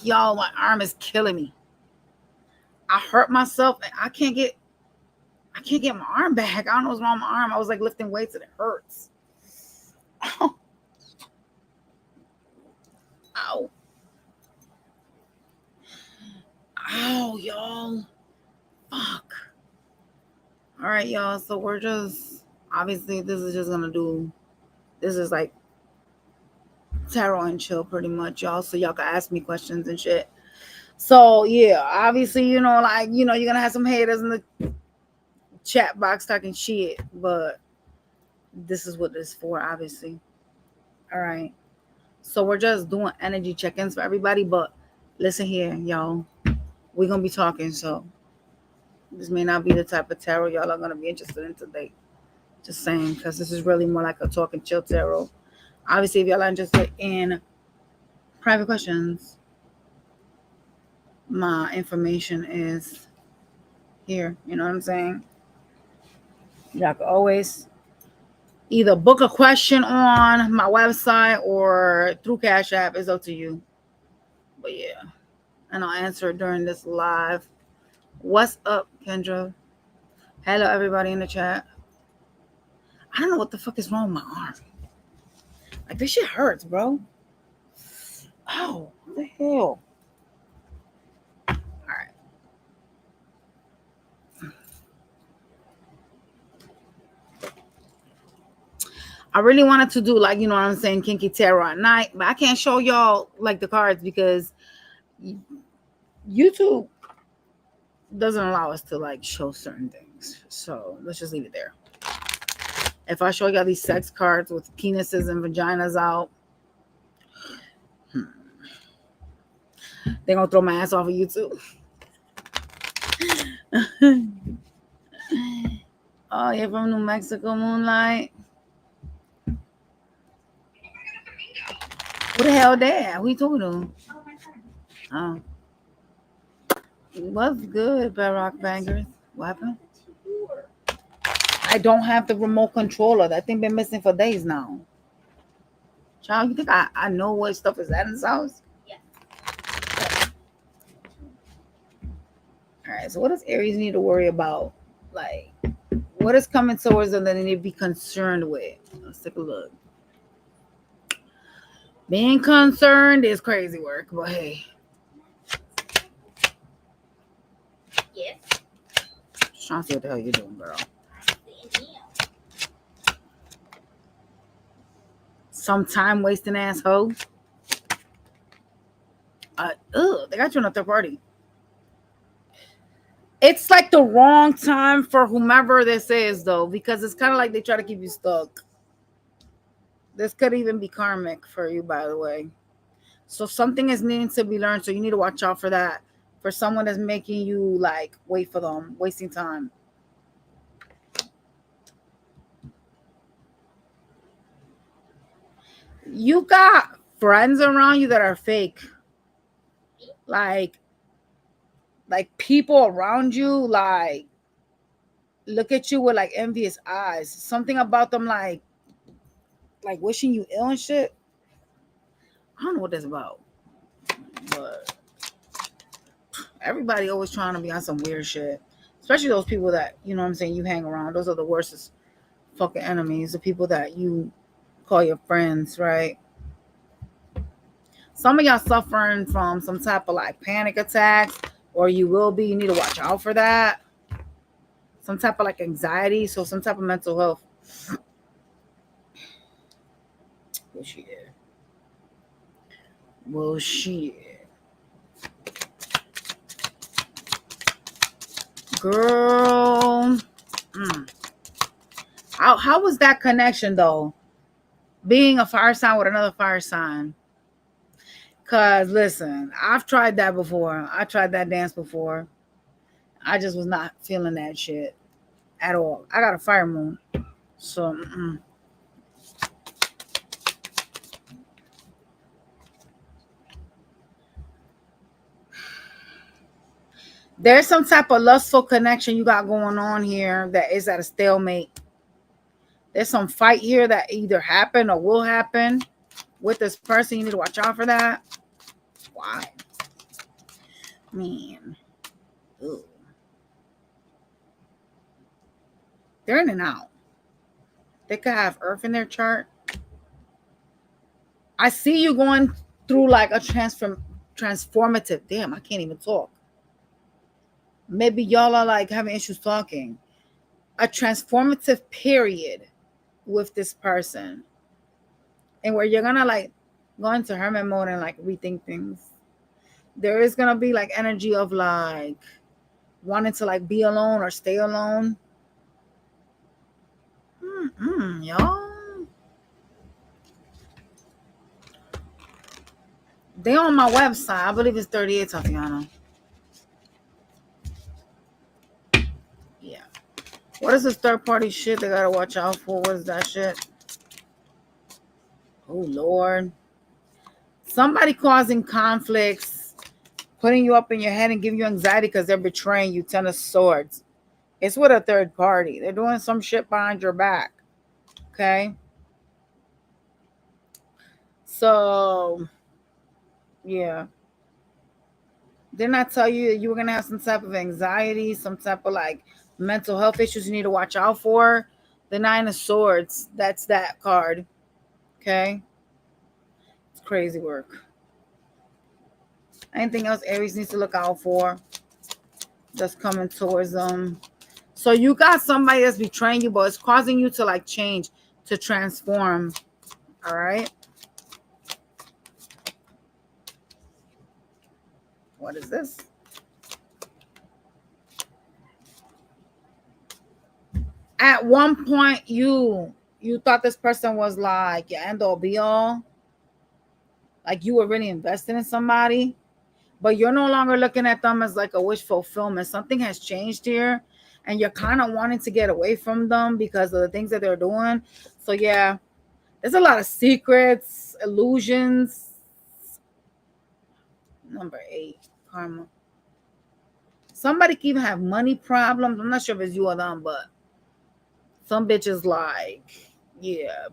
Y'all, my arm is killing me. I hurt myself. I can't get my arm back. I don't know what's wrong with my arm. I was like lifting weights and it hurts. Ow. Ow. Ow, y'all. Fuck. All right, y'all. So we're just obviously this is like tarot and chill pretty much, y'all. So y'all can ask me questions and shit. So yeah, obviously, like, you're gonna have some haters in the chat box talking shit, but this is what this is for, obviously. All right. So we're just doing energy check-ins for everybody, but listen here, y'all. We're gonna be talking, so this may not be the type of tarot y'all are gonna be interested in today. Just saying, because this is really more like a talk and chill tarot. Obviously, if y'all are interested in private questions, my information is here. You know what I'm saying? Y'all can always either book a question on my website or through Cashapp. It's up to you. But yeah, and I'll answer it during this live. What's up, Kendra? Hello, everybody in the chat. I don't know what the fuck is wrong with my arm. Like, this shit hurts, bro. Oh, what the hell? All right. I really wanted to do, like, you know what I'm saying, kinky tarot at night, but I can't show y'all like the cards because YouTube doesn't allow us to like show certain things. So let's just leave it there. If I show y'all these sex cards with penises and vaginas out, they're gonna throw my ass off of YouTube. Oh, you're from New Mexico, Moonlight. Who the hell there? Who you talking to? Oh. What's good, Rock Bangers? What happened? I don't have the remote controller. That thing been missing for days now. Child, you think I know what stuff is at in this house? Yeah. All right, so what does Aries need to worry about? Like, what is coming towards them that they need to be concerned with? Let's take a look. Being concerned is crazy work, but hey. Yes. Just trying to see what the hell you're doing, girl. Some time wasting asshole. They got you in a third party. It's like the wrong time for whomever this is, though, because it's kind of like they try to keep you stuck. This could even be karmic for you, by the way. So something is needing to be learned, so you need to watch out for that. For someone that's making you like wait for them, wasting time. You got friends around you that are fake. Like people around you like look at you with like envious eyes. Something about them like wishing you ill and shit. I don't know what that's about. But everybody always trying to be on some weird shit. Especially those people that, you know what I'm saying, you hang around. Those are the worstest fucking enemies. The people that you call your friends, right? Some of y'all suffering from some type of like panic attacks, or you will be. You need to watch out for that. Some type of like anxiety, so some type of mental health. Bullshit. Bullshit. Girl. How was that connection though? Being a fire sign with another fire sign. Cause listen, I've tried that before. I tried that dance before. I just was not feeling that shit at all. I got a fire moon. So there's some type of lustful connection you got going on here that is at a stalemate. There's some fight here that either happened or will happen with this person. You need to watch out for that. Why? Man. Ooh. They're in and out. They could have Earth in their chart. I see you going through like a transformative. Damn, I can't even talk. Maybe y'all are like having issues talking. A transformative period with this person. And where you're gonna like go into hermit mode and like rethink things. There is gonna be like energy of like wanting to like be alone or stay alone. Y'all. They on my website. I believe it's 38, Tatiana. Yeah. What is this third party shit they gotta watch out for? What is that shit? Oh Lord. Somebody causing conflicts, putting you up in your head and giving you anxiety because they're betraying you. 10 of Swords. It's with a third party. They're doing some shit behind your back. Okay. So yeah. Didn't I tell you that you were gonna have some type of anxiety, some type of like mental health issues you need to watch out for? The 9 of Swords. That's that card. Okay. It's crazy work. Anything else Aries needs to look out for that's coming towards them? So you got somebody that's betraying you, but it's causing you to like change, to transform. All right. What is this? At one point, you thought this person was like your end all be all. Like you were really invested in somebody, but you're no longer looking at them as like a wish fulfillment. Something has changed here, and you're kind of wanting to get away from them because of the things that they're doing. So yeah, there's a lot of secrets, illusions. Number 8, karma. Somebody can even have money problems. I'm not sure if it's you or them, but some bitches like, yeah,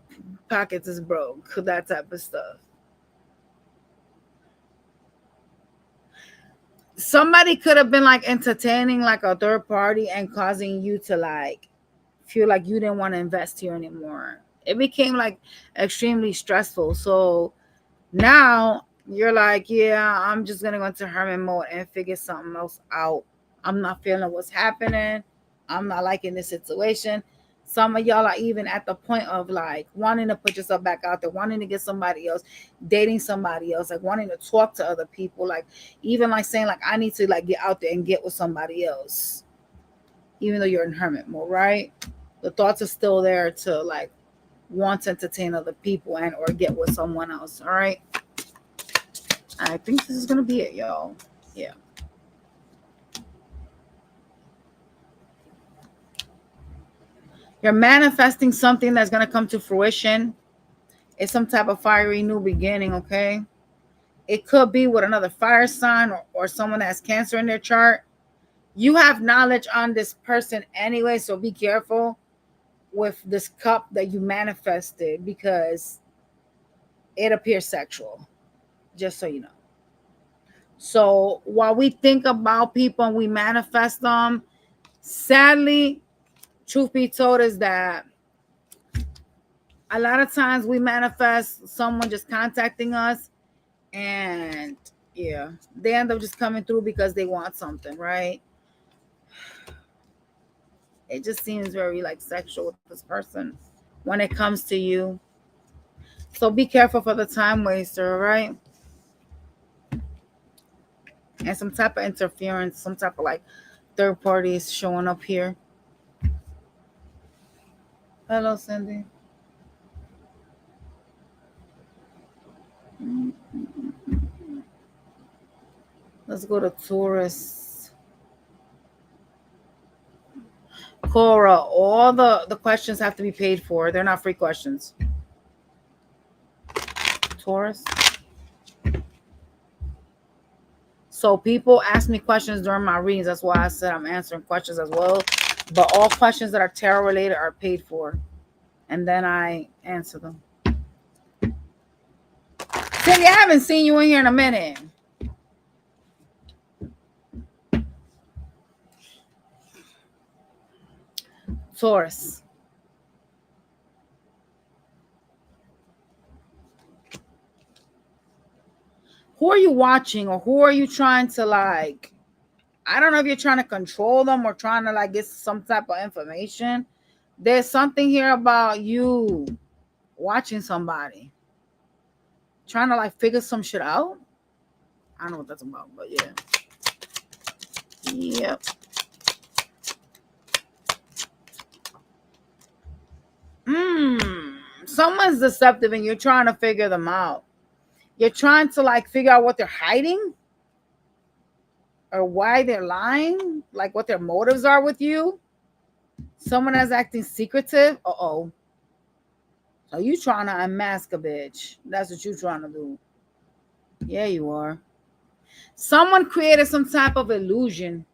pockets is broke, that type of stuff. Somebody could have been like entertaining like a third party and causing you to like feel like you didn't want to invest here anymore. It became like extremely stressful. So now you're like, yeah, I'm just gonna go into hermit mode and figure something else out. I'm not feeling what's happening. I'm not liking this situation. Some of y'all are even at the point of like wanting to put yourself back out there, wanting to get somebody else, dating somebody else, like wanting to talk to other people, like even like saying like I need to like get out there and get with somebody else, even though you're in hermit mode, right? The thoughts are still there to like want to entertain other people and or get with someone else. All right. I think this is gonna be it, y'all. Yeah. You're manifesting something that's gonna come to fruition. It's some type of fiery new beginning, okay? It could be with another fire sign or someone that has Cancer in their chart. You have knowledge on this person anyway, so be careful with this cup that you manifested because it appears sexual, just so you know. So while we think about people and we manifest them, sadly, truth be told is that a lot of times we manifest someone just contacting us and yeah, they end up just coming through because they want something, right? It just seems very like sexual with this person when it comes to you. So be careful for the time waster, right? And some type of interference, some type of like third parties showing up here. Hello, Cindy. Let's go to Taurus. Cora, all the questions have to be paid for. They're not free questions. Taurus. So people ask me questions during my readings. That's why I said I'm answering questions as well. But all questions that are tarot related are paid for. And then I answer them. Cindy, I haven't seen you in here in a minute. Taurus. Who are you watching, or who are you trying to like? I don't know if you're trying to control them or trying to like get some type of information. There's something here about you watching somebody, trying to like figure some shit out. I don't know what that's about, but yeah. Yep. Someone's deceptive and you're trying to figure them out. You're trying to like figure out what they're hiding or why they're lying, like what their motives are with you. Someone that's acting secretive. Uh-oh. So you trying to unmask a bitch. That's what you trying to do. Yeah, you are. Someone created some type of illusion.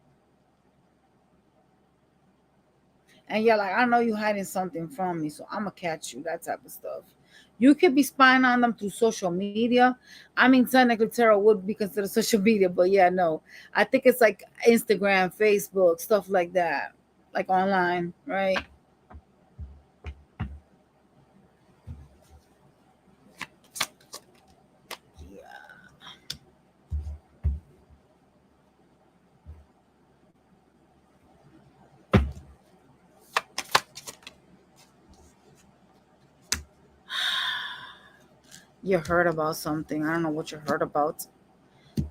And you're like, I know you hiding something from me, so I'm going to catch you. That type of stuff. You could be spying on them through social media. I mean, technically, tarot would be considered social media, but yeah, no. I think it's like Instagram, Facebook, stuff like that. Like online, right? You heard about something. I don't know what you heard about.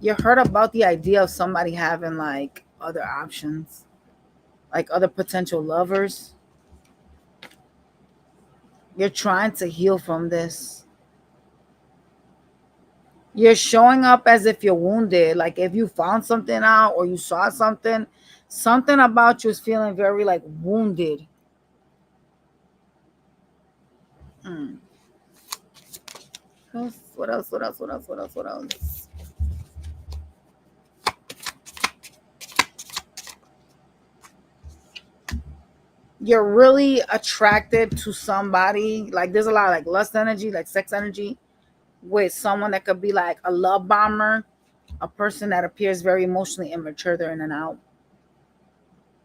You heard about the idea of somebody having like other options, like other potential lovers. You're trying to heal from this. You're showing up as if you're wounded. Like if you found something out or you saw something, something about you is feeling very like wounded. Mm. What else? What else? What else? What else? What else? You're really attracted to somebody. Like there's a lot of like lust energy, like sex energy with someone that could be like a love bomber, a person that appears very emotionally immature. They're in and out.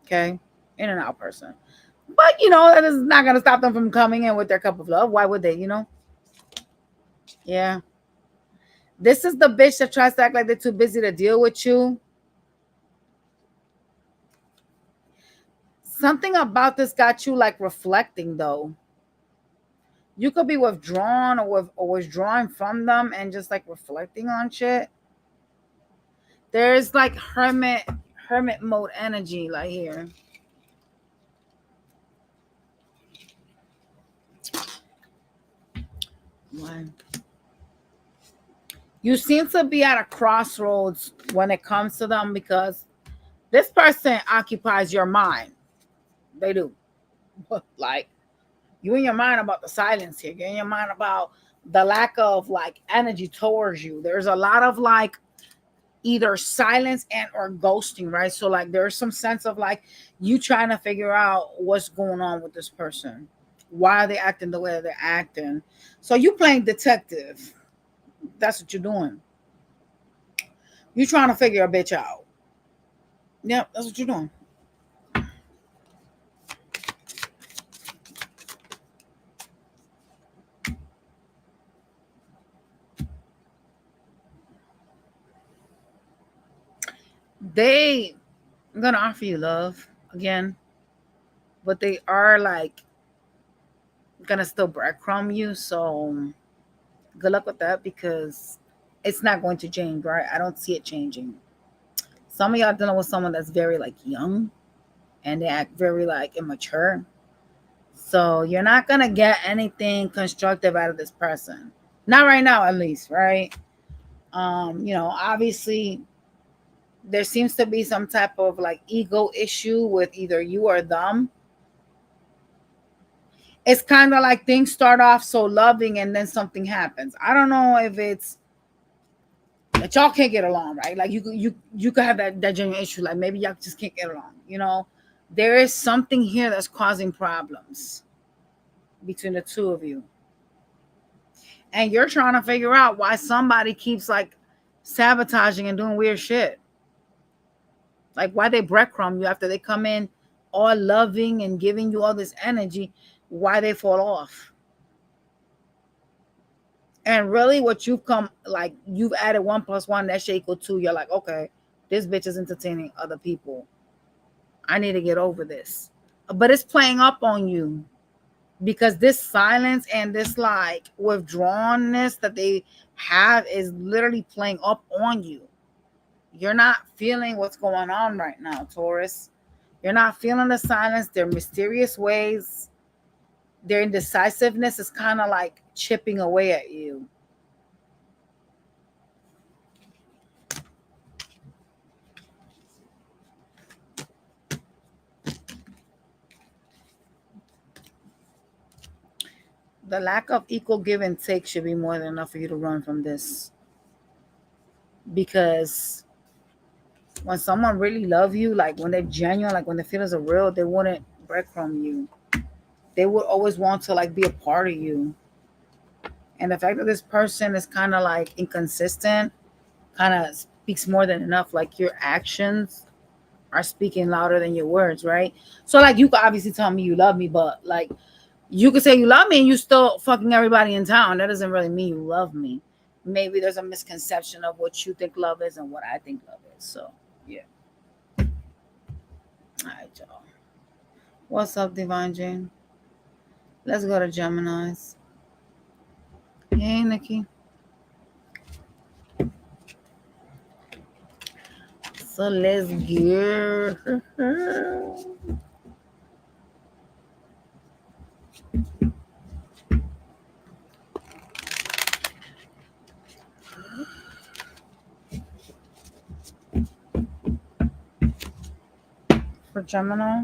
Okay? In and out person. But you know, that is not gonna stop them from coming in with their cup of love. Why would they, you know? Yeah. This is the bitch that tries to act like they're too busy to deal with you. Something about this got you like reflecting though. You could be withdrawn or withdrawing from them and just like reflecting on shit. There's like hermit mode energy like here. Why? You seem to be at a crossroads when it comes to them because this person occupies your mind. They do. Like you in your mind about the silence here. You're in your mind about the lack of like energy towards you. There's a lot of like either silence and or ghosting, right? So like there's some sense of like you trying to figure out what's going on with this person. Why are they acting the way they're acting? So you playing detective. That's what you're doing. You trying to figure a bitch out. Yep, that's what you're doing. They I'm gonna offer you love again, but they are like gonna still breadcrumb you. So good luck with that because it's not going to change, right? I don't see it changing. Some of y'all dealing with someone that's very like young and they act very like immature. So you're not gonna get anything constructive out of this person. Not right now, at least, right? Obviously there seems to be some type of like ego issue with either you or them. It's kind of like things start off so loving and then something happens. I don't know if it's that y'all can't get along, right? Like you could have that genuine issue. Like maybe y'all just can't get along. There is something here that's causing problems between the two of you. And you're trying to figure out why somebody keeps like sabotaging and doing weird shit. Like why they breadcrumb you after they come in all loving and giving you all this energy, why they fall off. And really what you've come, like, you've added 1 + 1, that shit equal 2. You're like, okay, this bitch is entertaining other people. I need to get over this. But it's playing up on you, because this silence and this like withdrawnness that they have is literally playing up on you. You're not feeling what's going on right now, Taurus. You're not feeling the silence. Their mysterious ways, their indecisiveness is kind of like chipping away at you. The lack of equal give and take should be more than enough for you to run from this. Because when someone really love you, like when they're genuine, like when the feelings are real, they wouldn't breadcrumb you. They would always want to like be a part of you. And the fact that this person is kind of like inconsistent kind of speaks more than enough. Like your actions are speaking louder than your words, right? So like you could obviously tell me you love me, but like you could say you love me and you still fucking everybody in town. That doesn't really mean you love me. Maybe there's a misconception of what you think love is and what I think love is. So yeah. All right, y'all. What's up, Divine Jane? Let's go to Gemini's. Hey, Nikki. So let's get for Gemini.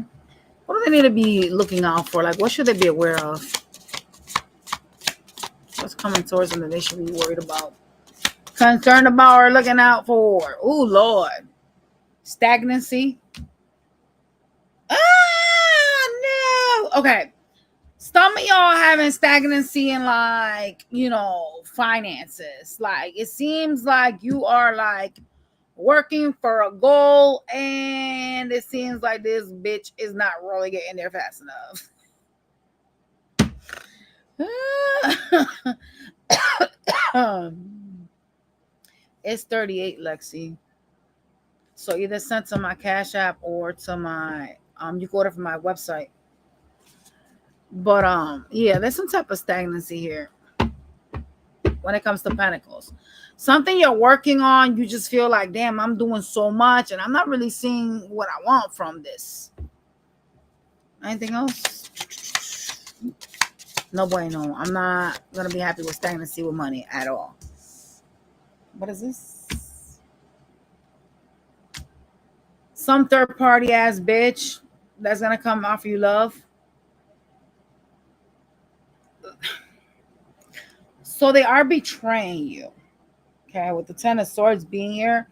What do they need to be looking out for? Like, what should they be aware of? What's coming towards them that they should be worried about, concerned about, or looking out for? Oh, Lord. Stagnancy. Ah, no. Okay. Some of y'all having stagnancy in, like, you know, finances. Like, it seems like you are, like, working for a goal, and it seems like this bitch is not really getting there fast enough. It's 38, Lexi. So either sent to my Cash App or to my you can order from my website. But yeah, there's some type of stagnancy here when it comes to Pentacles. Something you're working on, you just feel like, damn, I'm doing so much and I'm not really seeing what I want from this. Anything else? No bueno. I'm not gonna be happy with stagnancy with money at all. What is this? Some third party ass bitch that's gonna come offer you love. So they are betraying you. Okay, with the 10 of Swords being here,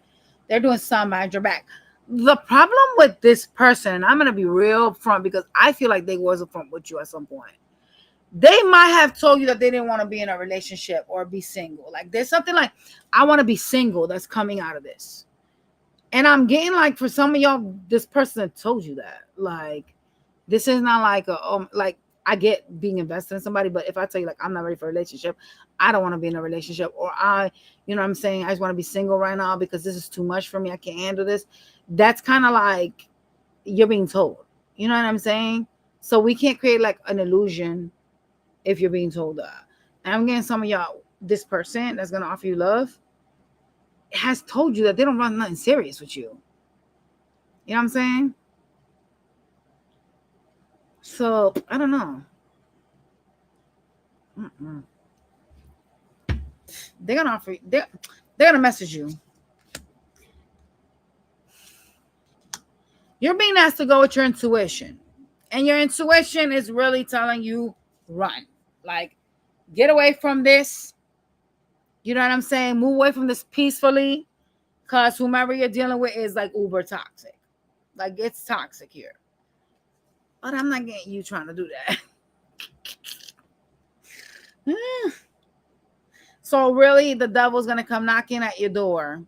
they're doing something behind your back. The problem with this person, and I'm gonna be real upfront because I feel like they was upfront with you at some point. They might have told you that they didn't want to be in a relationship or be single. Like there's something like, I want to be single that's coming out of this. And I'm getting like, for some of y'all, this person told you that. Like, this is not like like, I get being invested in somebody, but if I tell you like I'm not ready for a relationship, I don't want to be in a relationship, or you know what I'm saying, I just want to be single right now because this is too much for me. I can't handle this. That's kind of like you're being told. You know what I'm saying? So we can't create like an illusion if you're being told that. And I'm getting some of y'all, this person that's gonna offer you love has told you that they don't want nothing serious with you. You know what I'm saying? So I don't know. They're gonna offer you, they're gonna message you. You're being asked to go with your intuition, and your intuition is really telling you run, like get away from this. You know what I'm saying? Move away from this peacefully, because whomever you're dealing with is like uber toxic. Like it's toxic here. But I'm not getting you trying to do that. So really, the devil's gonna come knocking at your door.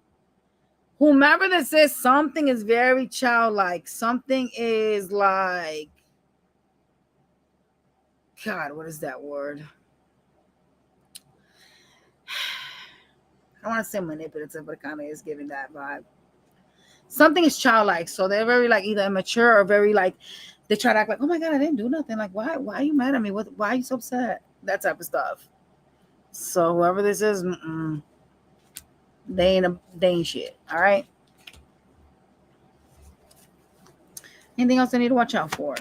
Whomever this is, something is very childlike. Something is like, God, what is that word? I don't want to say manipulative, but it kind of is giving that vibe. Something is childlike. So they're very like either immature or very like, they try to act like, oh my God, I didn't do nothing. Like, why are you mad at me? Why are you so upset? That type of stuff. So whoever this is, they ain't shit. All right. Anything else I need to watch out for?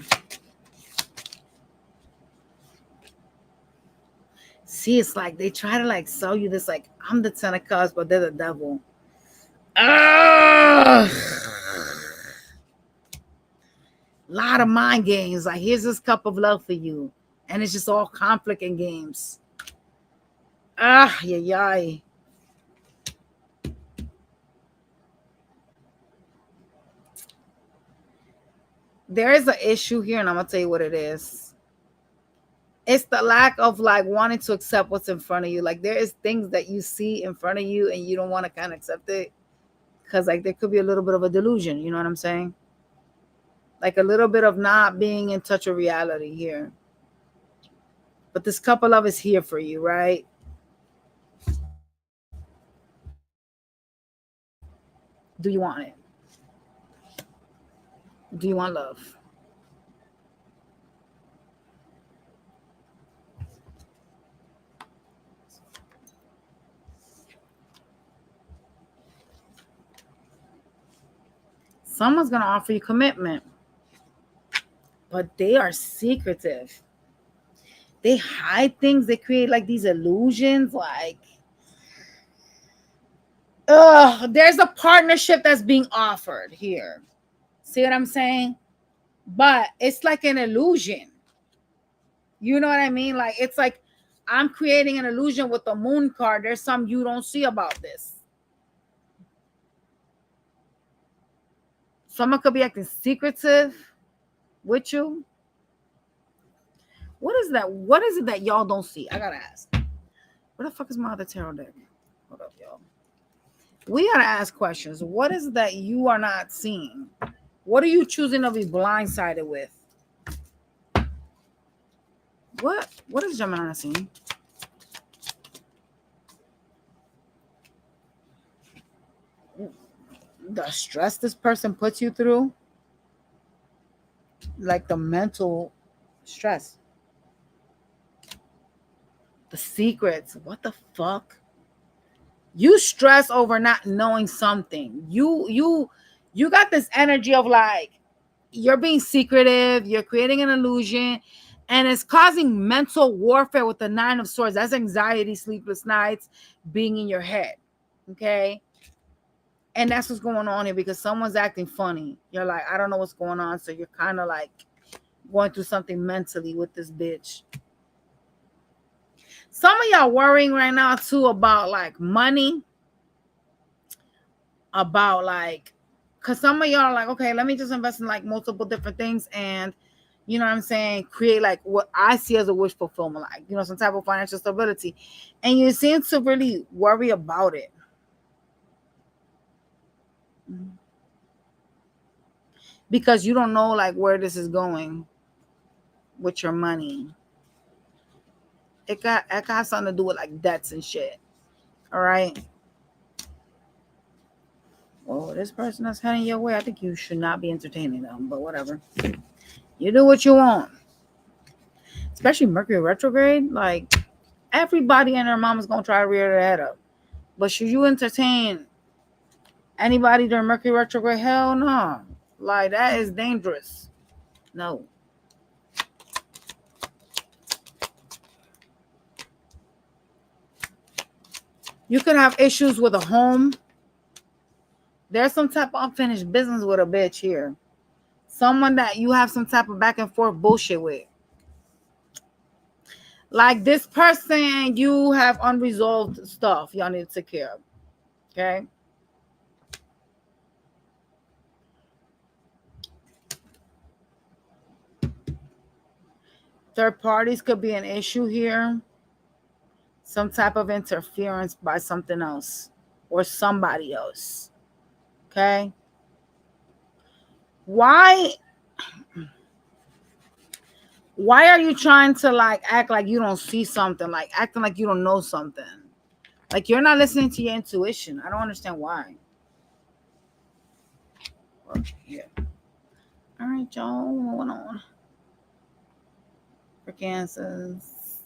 See, it's like they try to like sell you this like I'm the 10 of cups, but they're the devil. A lot of mind games. Like, here's this cup of love for you, and it's just all conflict and games. Yeah. There is an issue here, and I'm gonna tell you what it is. It's the lack of like wanting to accept what's in front of you. Like, there is things that you see in front of you, and you don't want to kind of accept it because like there could be a little bit of a delusion. You know what I'm saying? Like a little bit of not being in touch with reality here. But this cup of love is here for you, right? Do you want it? Do you want love? Someone's going to offer you commitment, but they are secretive. They hide things. They create like these illusions. Like, there's a partnership that's being offered here. See what I'm saying? But it's like an illusion. You know what I mean? Like, it's like I'm creating an illusion with the moon card. There's some you don't see about this. Someone could be acting secretive with you. What is that? What is it that y'all don't see? I gotta ask. Where the fuck is my other tarot deck? Hold up, y'all. We gotta ask questions. What is it that you are not seeing? What are you choosing to be blindsided with? What is Gemini not seeing? The stress this person puts you through, like the mental stress, the secrets. What the fuck? You stress over not knowing something. You got this energy of like you're being secretive, you're creating an illusion, and it's causing mental warfare with the 9 of Swords. That's anxiety, sleepless nights, being in your head. Okay. And that's what's going on here because someone's acting funny. You're like, I don't know what's going on. So you're kind of like going through something mentally with this bitch. Some of y'all worrying right now too about like money. About like, because some of y'all are like, okay, let me just invest in like multiple different things and, you know what I'm saying, create like what I see as a wish fulfillment, like, you know, some type of financial stability. And you seem to really worry about it. Because you don't know like where this is going with your money. It got something to do with like debts and shit. All right. Well, this person that's heading your way, I think you should not be entertaining them, but whatever. You do what you want. Especially Mercury retrograde. Like, everybody and their mom is going to try to rear their head up. But should you entertain anybody during Mercury retrograde? Hell no. Like, that is dangerous. No. You could have issues with a home. There's some type of unfinished business with a bitch here. Someone that you have some type of back and forth bullshit with. Like, this person, you have unresolved stuff y'all need to take care of. Okay? Third parties could be an issue here. Some type of interference by something else or somebody else. Okay. Why are you trying to like act like you don't see something, like acting like you don't know something? Like you're not listening to your intuition. I don't understand why. Yeah. All right, y'all. Moving on. For Cancers.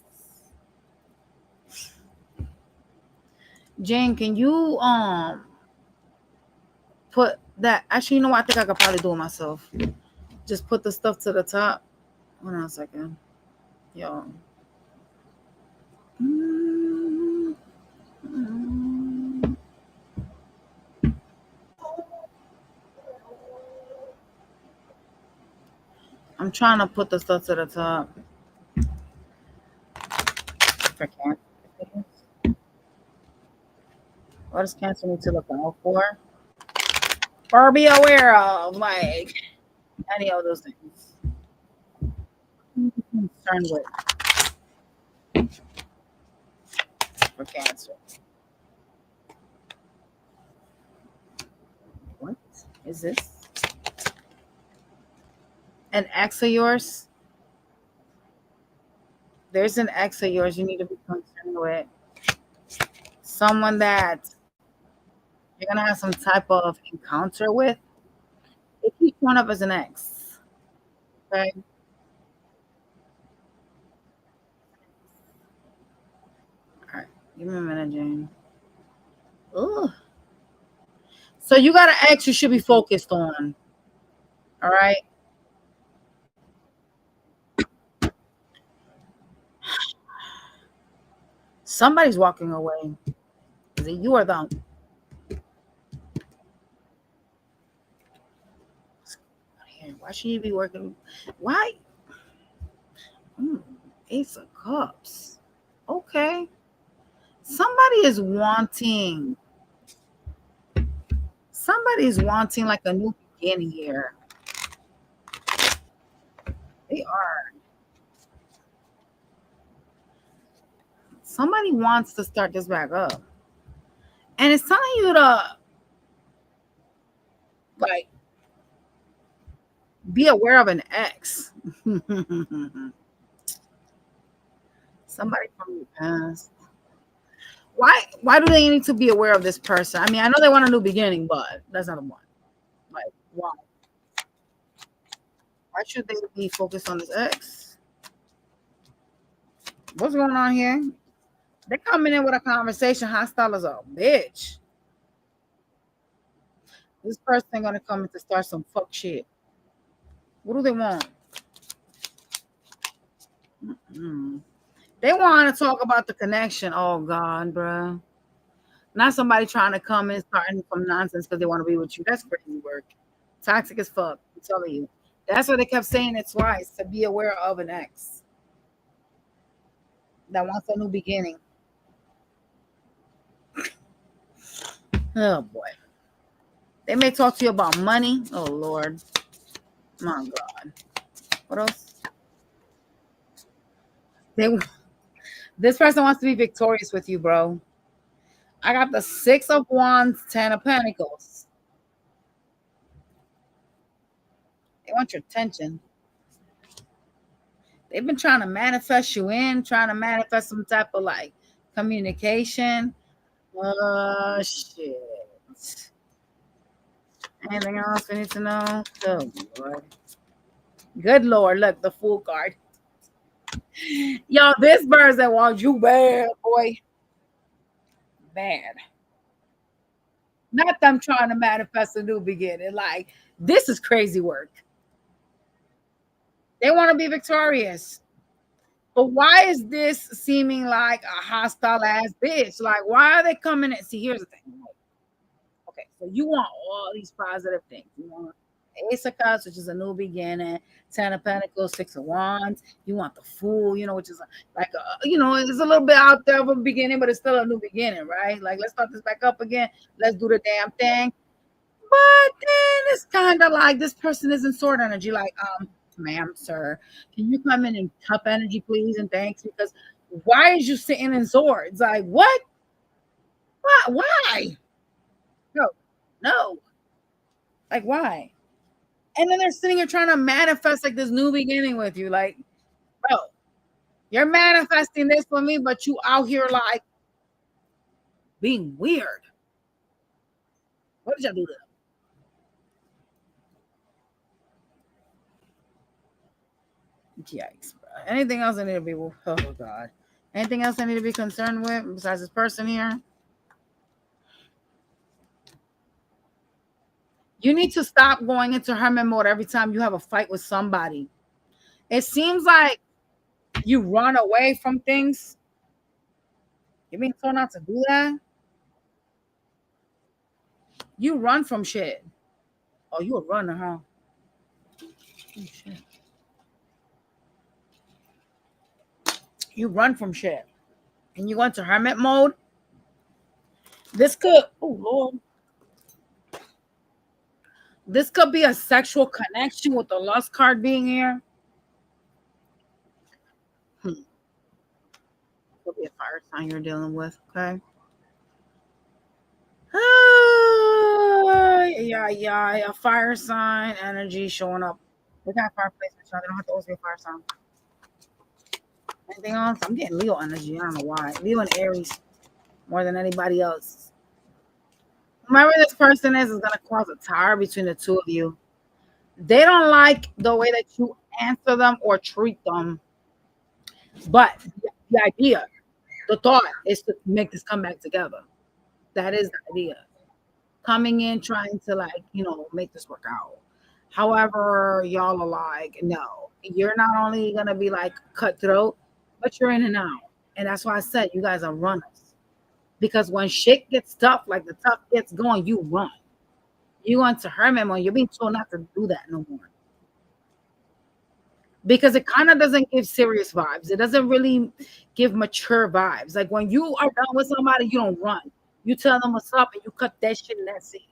Jane, can you put that? Actually, you know what? I think I could probably do it myself. Just put the stuff to the top. Hold on a second. Y'all. I'm trying to put the stuff to the top. For Cancer. What does Cancer need to look out for? Or be aware of, like, any of those things. Concerned with for Cancer. What is this? An ex of yours? There's an ex of yours you need to be concerned with. Someone that you're gonna have some type of encounter with. It keeps one up as an ex. Okay. All right. Give me a minute, Jane. Ugh. So you got an ex you should be focused on. All right. Somebody's walking away. Is it you or them? Why should you be working? Why? Ace of Cups. Okay. Somebody is wanting. Somebody's wanting like a new beginning here. They are. Somebody wants to start this back up. And it's telling you to like be aware of an ex. Somebody from your past. Why do they need to be aware of this person? I mean, I know they want a new beginning, but that's not the one. Like, why? Why should they be focused on this ex? What's going on here? They're coming in with a conversation hostile as a bitch. This person gonna come in to start some fuck shit. What do they want? They want to talk about the connection. Oh God, bro. Not somebody trying to come in starting from nonsense because they want to be with you. That's crazy work. Toxic as fuck. I'm telling you. That's what they kept saying it twice, to be aware of an ex that wants a new beginning. Oh boy. They may talk to you about money. Oh Lord. My God. What else? This person wants to be victorious with you, bro. I got the 6 of Wands, 10 of Pentacles. They want your attention. They've been trying to manifest you in, trying to manifest some type of like communication. Shit. Anything else we need to know? Oh Lord. Good Lord. Look, the Fool card. Yo, this person wants you bad, boy. Bad. Not them trying to manifest a new beginning. Like, this is crazy work. They want to be victorious. But why is this seeming like a hostile ass bitch? Like, why are they coming in? See, here's the thing. Okay, so you want all these positive things. You want Ace of Cups, which is a new beginning, 10 of Pentacles, 6 of Wands. You want the Fool, which is like, it's a little bit out there of a beginning, but it's still a new beginning, right? Like, let's start this back up again. Let's do the damn thing. But then it's kind of like this person is in sword energy, like, ma'am, sir, can you come in cup energy, please, and thanks? Because why is you sitting in swords? Like, what? Why? No, no. Like, why? And then they're sitting here trying to manifest like this new beginning with you. Like, bro, you're manifesting this for me, but you out here like being weird. What did y'all do to them? Yikes, bro. Anything else I need to be, oh God. Anything else I need to be concerned with besides this person here? You need to stop going into hermit mode every time you have a fight with somebody. It seems like you run away from things. You being told not to do that? You run from shit. Oh, you a runner, huh? Oh, shit. You run from shit. And you go into hermit mode. This could, oh Lord. This could be a sexual connection with the lust card being here. Could be a fire sign you're dealing with, okay? Yeah, a fire sign energy showing up. What kind of fireplace? They don't have to always be a fire sign. Anything else? I'm getting Leo energy. I don't know why. Leo and Aries more than anybody else. Whoever this person is going to cause a tower between the two of you. They don't like the way that you answer them or treat them. But the idea, the thought is to make this come back together. That is the idea. Coming in trying to make this work out. However, y'all are like, no, you're not only gonna be like cutthroat, but you're in and out. And that's why I said you guys are runners. Because when shit gets tough, like the tough gets going, you run. You want to hermit mode, you're being told not to do that no more. Because it kind of doesn't give serious vibes. It doesn't really give mature vibes. Like when you are done with somebody, you don't run. You tell them what's up and you cut that shit and that's it.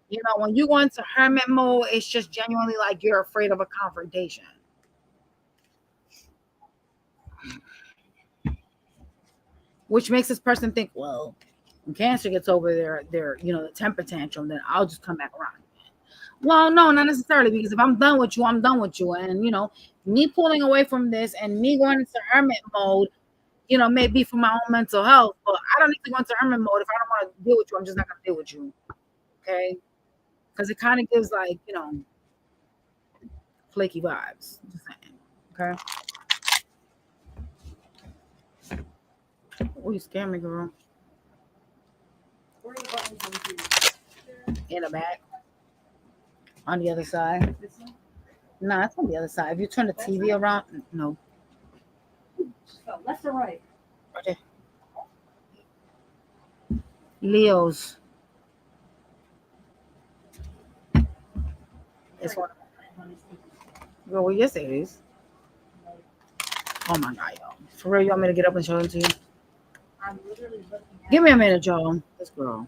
You know, when you go into hermit mode, it's just genuinely like you're afraid of a confrontation. Which makes this person think, well, when Cancer gets over the temper tantrum, then I'll just come back around. Well, no, not necessarily, because if I'm done with you, I'm done with you. And me pulling away from this and me going into hermit mode, maybe for my own mental health, but I don't need to go into hermit mode. If I don't want to deal with you, I'm just not gonna deal with you. Okay. Because it kind of gives flaky vibes. Just saying. Okay. Oh, you scared me, girl. In the back. On the other side. Nah, it's on the other side. If you turn the TV around, no. So left or right? Right there. Leos. It's one. Girl, well, yes, it is. Oh my God, y'all. For real, you want me to get up and show it to you? I'm literally looking at Give me a minute, y'all. This girl.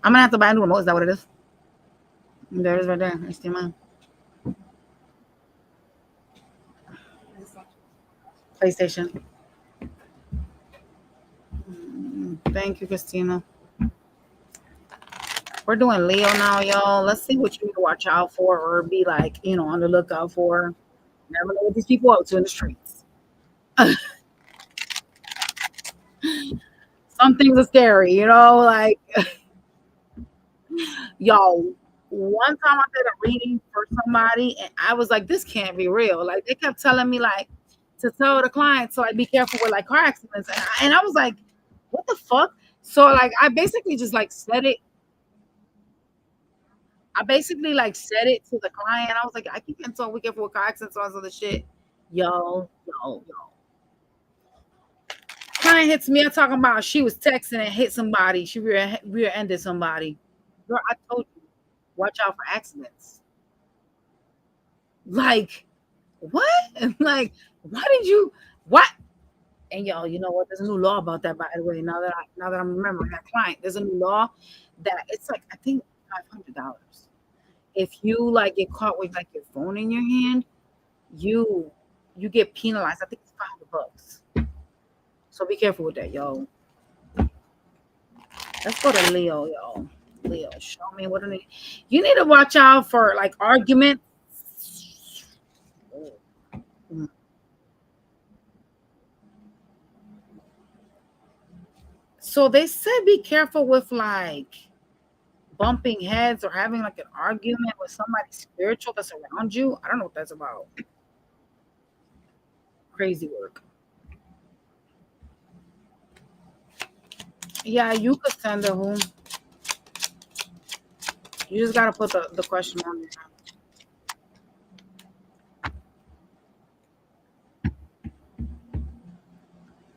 I'm gonna have to buy a new remote. Is that what it is? There it is right there. HDMI. PlayStation. Thank you, Christina. We're doing Leo now, y'all. Let's see what you need to watch out for or be like, on the lookout for. Never know what these people up to in the streets. Some things are scary, like y'all. One time I did a reading for somebody and I was like, this can't be real. Like they kept telling me like to tell the client to like be careful with like car accidents. And I was like, what the fuck? So like I basically just like said it. I basically like said it to the client. I was like, I keep getting told we careful with car accidents and all this other shit. Yo. Client hits me. I'm talking about she was texting and hit somebody. She rear-ended somebody. Girl, I told you, watch out for accidents. Like, What? And like, why did you? What? And y'all, you know what? There's a new law about that, by the way. Now that I'm remembering that client, there's a new law that it's like I think $500. If you like get caught with like your phone in your hand, you you get penalized. I think it's $500. So be careful with that, y'all. Let's go to Leo, y'all. Leo, show me what I need. You need to watch out for like arguments. So they said be careful with like bumping heads or having like an argument with somebody spiritual that's around you. I don't know what that's about. Crazy work. Yeah, you could send a who. You just gotta put the question on there.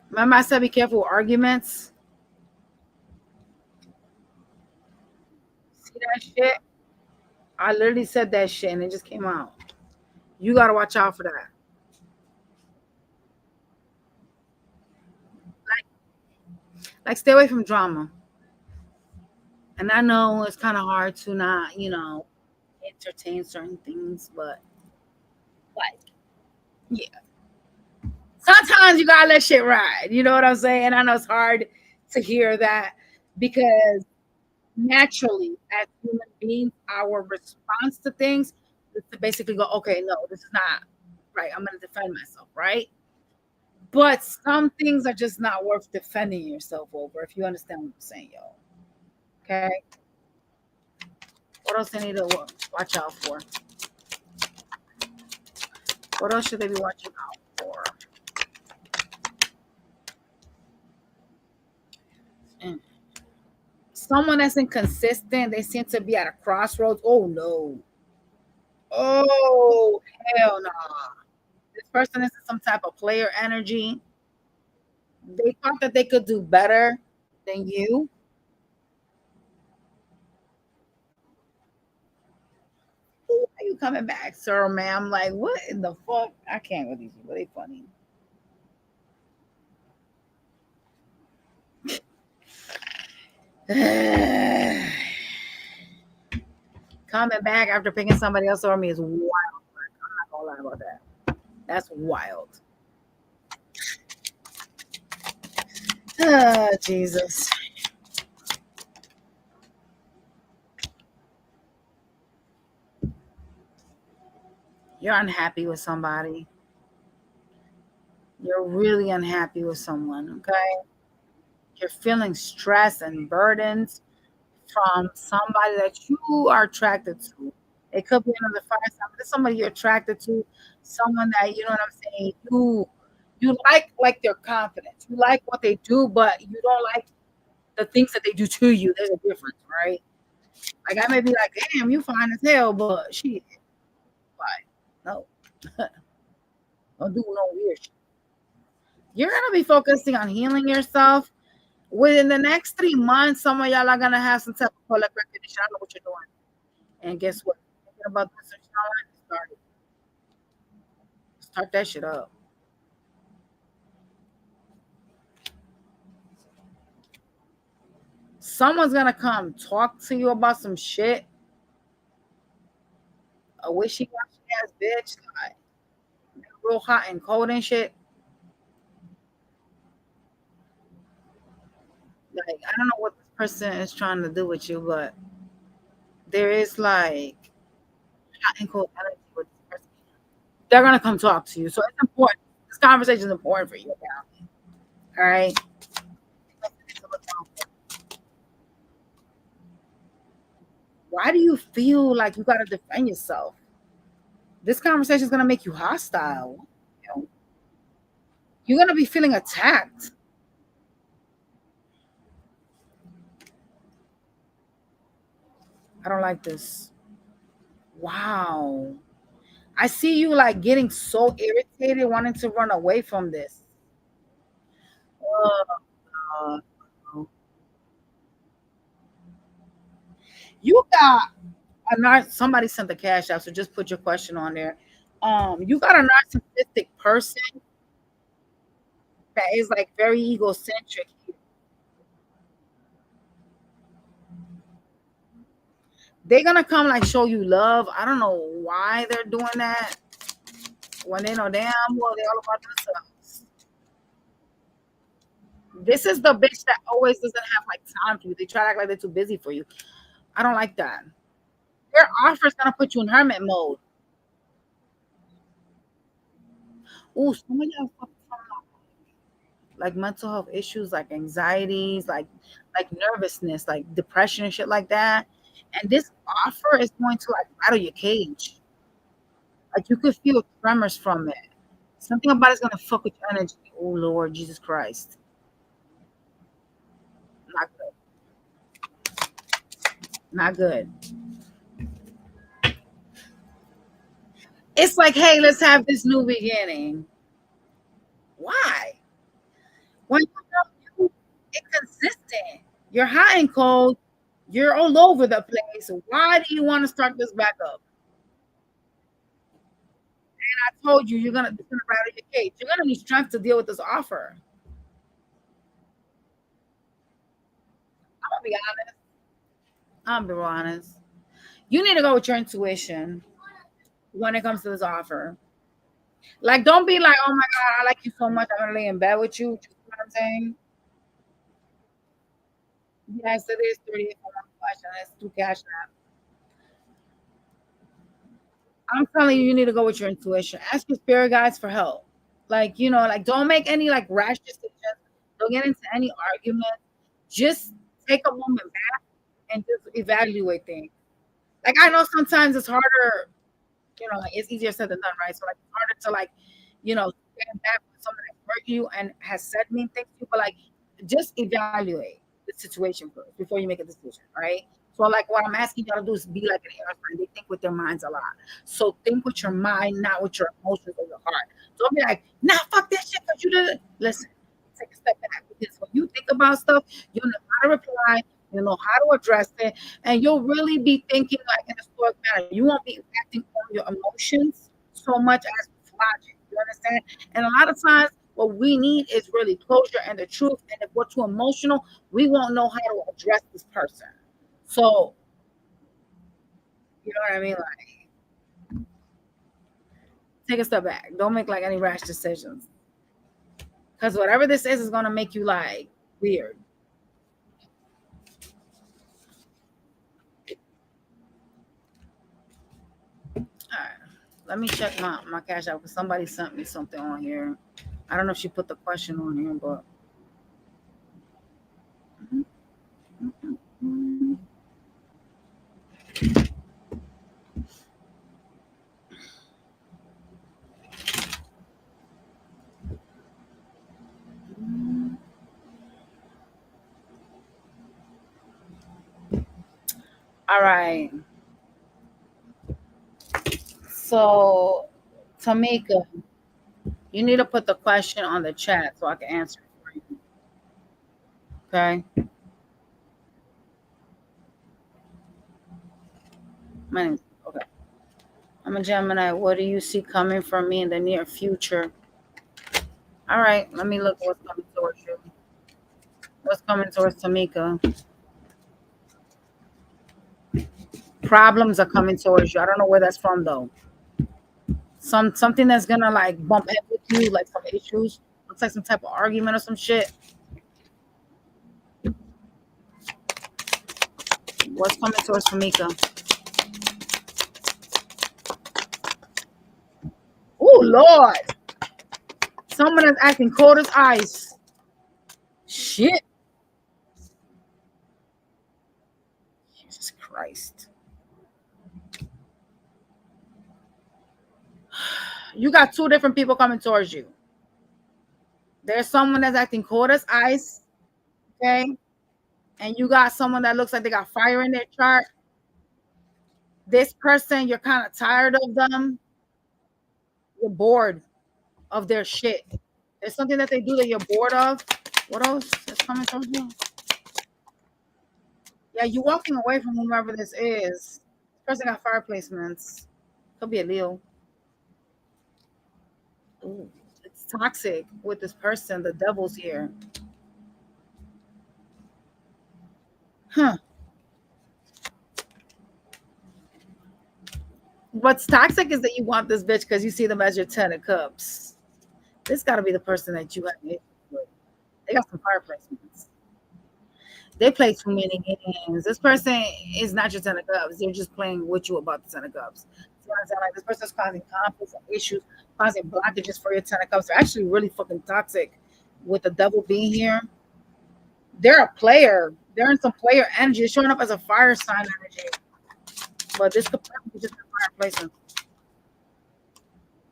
Remember I said be careful with arguments? See that shit? I literally said that shit and it just came out. You gotta watch out for that. Like stay away from drama. And I know it's kind of hard to not, entertain certain things, but like, yeah. Sometimes you gotta let shit ride. You know what I'm saying? I know it's hard to hear that because naturally, as human beings, our response to things is to basically go, okay, no, this is not right. I'm gonna defend myself, right? But some things are just not worth defending yourself over, if you understand what I'm saying, yo. Okay. What else they need to watch out for? What else should they be watching out for? Mm. Someone that's inconsistent, they seem to be at a crossroads. Oh no. Oh hell no. This person is some type of player energy. They thought that they could do better than you. Why are you coming back, sir, ma'am? Like, what in the fuck? I can't with these people. They funny. Coming back after picking somebody else over me is wild. I'm not gonna lie about that. That's wild. Jesus. You're unhappy with somebody. You're really unhappy with someone, okay? You're feeling stress and burdens from somebody that you are attracted to. It could be another fire sign, but it's somebody you're attracted to, someone that you know what I'm saying. You like their confidence. You like what they do, but you don't like the things that they do to you. There's a difference, right? Like I may be like, damn, you fine as hell, but she like, no, don't do no weird shit. You're gonna be focusing on healing yourself. Within the next 3 months, some of y'all are gonna have some type of public recognition. I know what you're doing. And guess what? Thinking about this, start that shit up. Someone's gonna come talk to you about some shit. A wishy washy ass bitch, like real hot and cold and shit. Like I don't know what this person is trying to do with you, but there is like hot and cold energy with this person. They're gonna come talk to you, so it's important. This conversation is important for you, apparently. All right. Why do you feel like you gotta defend yourself? This conversation is gonna make you hostile. You know, you're gonna be feeling attacked. I don't like this. Wow. I see you like getting so irritated, wanting to run away from this. Uh, you got somebody sent the cash out, so just put your question on there. You got a narcissistic person that is like very egocentric. They're gonna come like show you love. I don't know why they're doing that when they know damn well they all about themselves. This is the bitch that always doesn't have like time for you. They try to act like they're too busy for you. I don't like that. Their offer is gonna put you in hermit mode. Ooh, some of y'all like mental health issues, like anxieties, like nervousness, like depression and shit like that. And this offer is going to like rattle your cage. Like you could feel tremors from it. Something about it's gonna fuck with your energy. Oh Lord Jesus Christ. Not good. Not good. It's like, hey, let's have this new beginning. Why? When you're inconsistent, you're hot and cold, you're all over the place. Why do you want to start this back up? I told you you're gonna rattle your cage. You're gonna need strength to deal with this offer. I'm gonna be honest. I'm gonna be honest. You need to go with your intuition when it comes to this offer. Like, don't be like, oh my God, I like you so much. I'm gonna lay in bed with you. You know what I'm saying? Yes, it is 38 for one question. It's through Cashapp. I'm telling you, you need to go with your intuition. Ask your spirit guides for help. Like, like don't make any like rash decisions. Don't get into any argument. Just take a moment back and just evaluate things. Like I know sometimes it's harder, like it's easier said than done, right? So like it's harder to like, stand back with someone that's hurt you and has said mean things to you, but like just evaluate the situation first before you make a decision, right? So like what I'm asking y'all to do is be like an air sign. They think with their minds a lot. So think with your mind, not with your emotions or your heart. Don't be like, nah, fuck that shit because you did it. Listen, take a step back because when you think about stuff, you'll know how to reply, you'll know how to address it, and you'll really be thinking like in a stoic manner. You won't be acting on your emotions so much as with logic. You understand? And a lot of times, what we need is really closure and the truth. And if we're too emotional, we won't know how to address this person. So, you know what I mean? Like, take a step back. Don't make like any rash decisions. Because whatever this is going to make you like weird. All right. Let me check my cash out because somebody sent me something on here. I don't know if she put the question on here, but. All right. So, Tamika, you need to put the question on the chat so I can answer it for you. Okay. My name. Okay. I'm a Gemini. What do you see coming from me in the near future? All right. Let me look at what's coming towards you. What's coming towards Tamika? Problems are coming towards you. I don't know where that's from though. Something that's gonna like bump head with you, like some issues. Looks like some type of argument or some shit. What's coming towards Tamika? Oh Lord. Someone is acting cold as ice. Shit. Jesus Christ. You got two different people coming towards you. There's someone that's acting cold as ice, okay? And you got someone that looks like they got fire in their chart. This person, you're kind of tired of them. You're bored of their shit. There's something that they do that you're bored of. What else is coming towards you? Yeah, you're walking away from whomever this is. This person got fire placements. Could be a Leo. Ooh, it's toxic with this person. The devil's here. Huh. What's toxic is that you want this bitch because you see them as your 10 of cups. This got to be the person that you have an issue with. They got some fire placements. They play too many games. This person is not your 10 of cups. They're just playing with you about the 10 of cups. So I sound like this person's causing conflicts and issues, causing blockages for your 10 of cups. They're actually really fucking toxic. With the devil being here, they're a player. They're in some player energy. They're showing up as a fire sign energy. But this could be just a fire placement.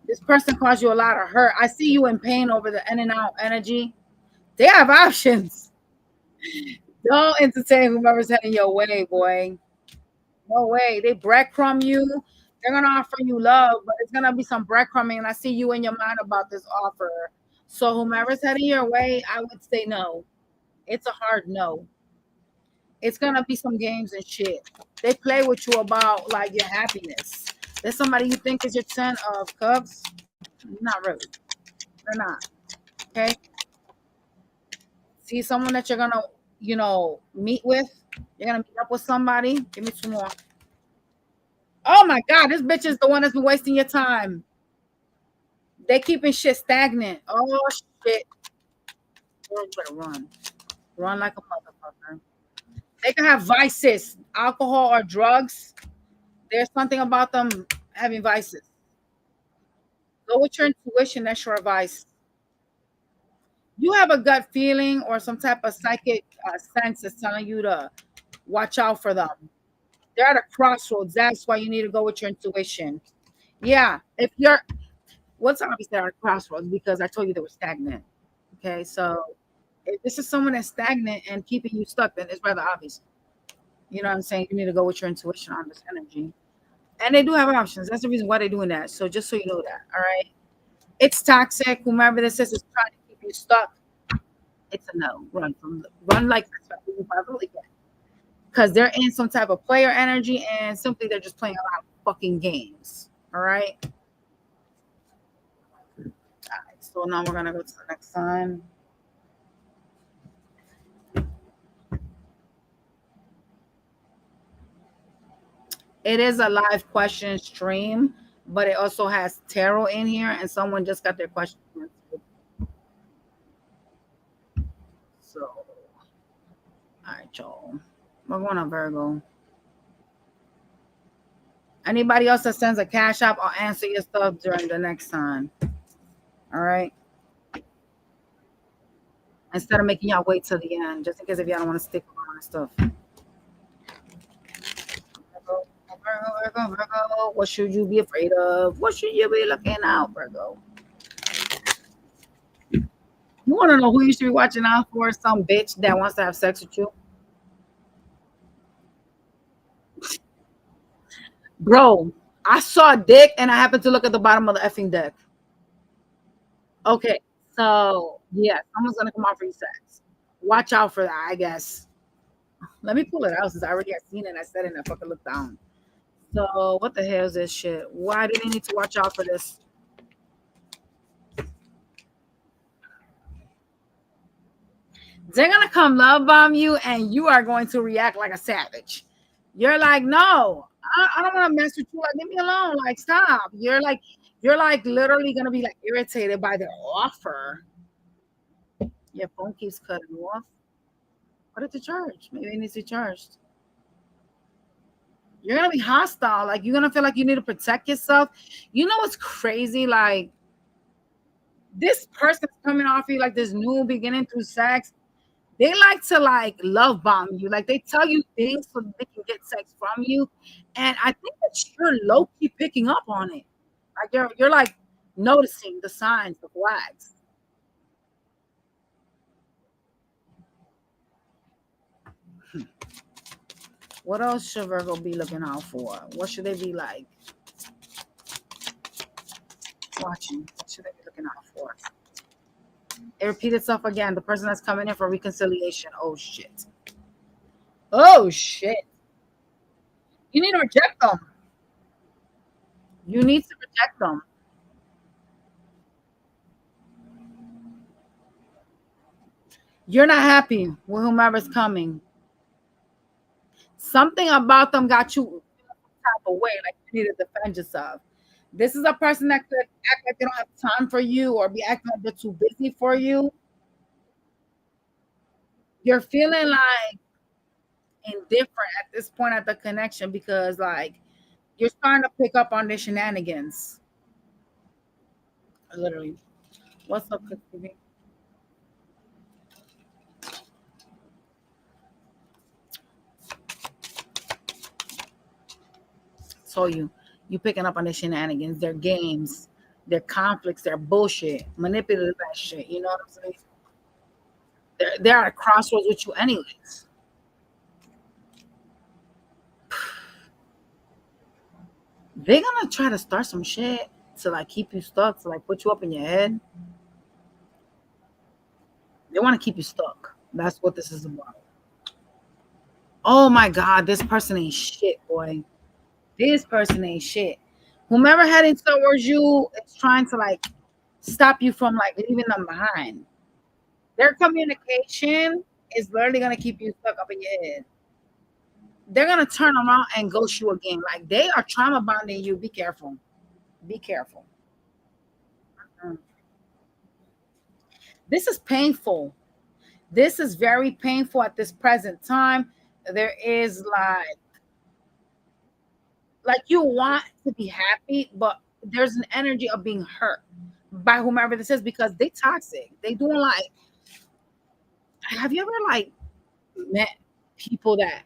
This person caused you a lot of hurt. I see you in pain over the in and out energy. They have options. Don't entertain whoever's heading your way, boy. No way. They breadcrumb you. They're gonna offer you love, but it's gonna be some breadcrumbing. And I see you in your mind about this offer. So whomever's heading your way, I would say no. It's a hard no. It's gonna be some games and shit. They play with you about like your happiness. There's somebody you think is your 10 of cups. Not really. They're not. Okay. See someone that you're gonna, meet with. You're gonna meet up with somebody. Give me two more. Oh my god, this bitch is the one that's been wasting your time. They keeping shit stagnant. Oh shit. Girl, you better run. Run like a motherfucker. They can have vices, alcohol or drugs. There's something about them having vices. Go with your intuition. That's your advice. You have a gut feeling or some type of psychic sense that's telling you to watch out for them. They're at a crossroads. That's why you need to go with your intuition. Yeah. If you're, what's obvious they're at a crossroads because I told you they were stagnant. Okay. So if this is someone that's stagnant and keeping you stuck, then it's rather obvious. You know what I'm saying? You need to go with your intuition on this energy. And they do have options. That's the reason why they're doing that. So just so you know that. All right. It's toxic. Whomever this is trying to keep you stuck. It's a no. Run like that's what you probably get. Because they're in some type of player energy and simply they're just playing a lot of fucking games. All right. All right. So now we're gonna go to the next sign. It is a live question stream, but it also has tarot in here, and someone just got their question answered. So, all right, y'all. We're going on Virgo. Anybody else that sends a cash app, I'll answer your stuff during the next time. All right. Instead of making y'all wait till the end, just in case if y'all don't want to stick around and stuff. Virgo. What should you be afraid of? What should you be looking out, Virgo? You want to know who you should be watching out for? Some bitch that wants to have sex with you. Bro, I saw a dick and I happened to look at the bottom of the effing deck. Okay, so yeah, someone's gonna come out for you sex. Watch out for that, I guess. Let me pull it out since I already had seen it. I said it and I fucking looked down. So what the hell is this shit? Why do they need to watch out for this? They're gonna come love bomb you and you are going to react like a savage. You're like, no, I don't want to mess with you. Like, leave me alone. Like, stop. You're like literally gonna be like irritated by their offer. Your phone keeps cutting off. Put it to charge. Maybe it needs to be charged. You're gonna be hostile. Like you're gonna feel like you need to protect yourself. You know what's crazy? Like this person's coming off you like this new beginning through sex. They like to like love bomb you. Like they tell you things so they can get sex from you. And I think that you're low key picking up on it. Like you're like noticing the signs, the flags. What else should Virgo be looking out for? What should they be like watching? What should they be looking out for? It repeats itself again. The person that's coming in for reconciliation. Oh shit. Oh shit. You need to reject them. You need to reject them. You're not happy with whomever's coming. Something about them got you type of way, like you need to defend yourself. This is a person that could act like they don't have time for you or be acting like they're too busy for you. You're feeling like indifferent at this point at the connection because like you're starting to pick up on the shenanigans. Literally. What's up, Christine? So you picking up on the shenanigans, their games, their conflicts, their bullshit, manipulative that shit. You know what I'm saying? They're at a crossroads with you anyways. They're gonna try to start some shit to like keep you stuck, to like put you up in your head. They want to keep you stuck. That's what this is about. Oh my god, this person ain't shit, boy. This person ain't shit. Whomever heading towards you is trying to like stop you from like leaving them behind. Their communication is literally gonna keep you stuck up in your head. They're gonna turn around and ghost you again. Like they are trauma bonding you. Be careful. Be careful. Mm. This is painful. This is very painful at this present time. There is like you want to be happy, but there's an energy of being hurt by whomever this is because they toxic. They doing like, have you ever like met people that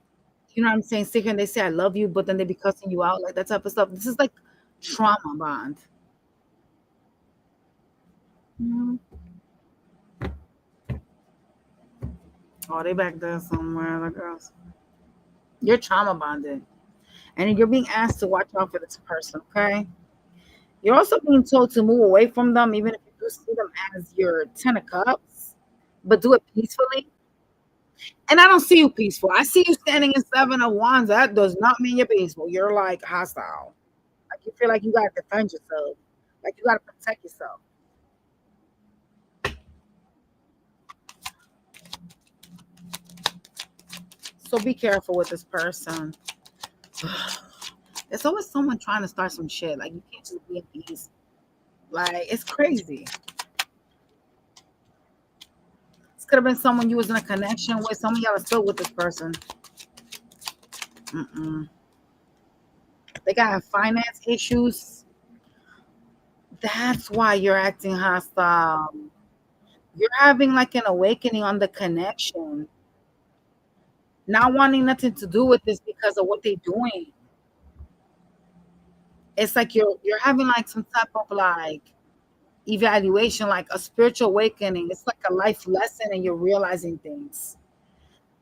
you know what I'm saying? Sit here and they say I love you, but then they be cussing you out, like that type of stuff. This is like trauma bond. Mhm. Oh, they back there somewhere, the girls. You're trauma bonded, and you're being asked to watch out for this person. Okay, you're also being told to move away from them, even if you do see them as your 10 of cups, but do it peacefully. And I don't see you peaceful. I see you standing in 7 of wands. That does not mean you're peaceful. You're like hostile. Like you feel like you gotta defend yourself. Like you gotta protect yourself. So be careful with this person. There's always someone trying to start some shit. Like you can't just be in peace. Like it's crazy. This could have been someone you was in a connection with. Some of y'all are still with this person. Mm-mm. They got finance issues. That's why you're acting hostile. You're having like an awakening on the connection, not wanting nothing to do with this because of what they're doing. It's like you're having like some type of like evaluation, like a spiritual awakening. It's like a life lesson, and you're realizing things.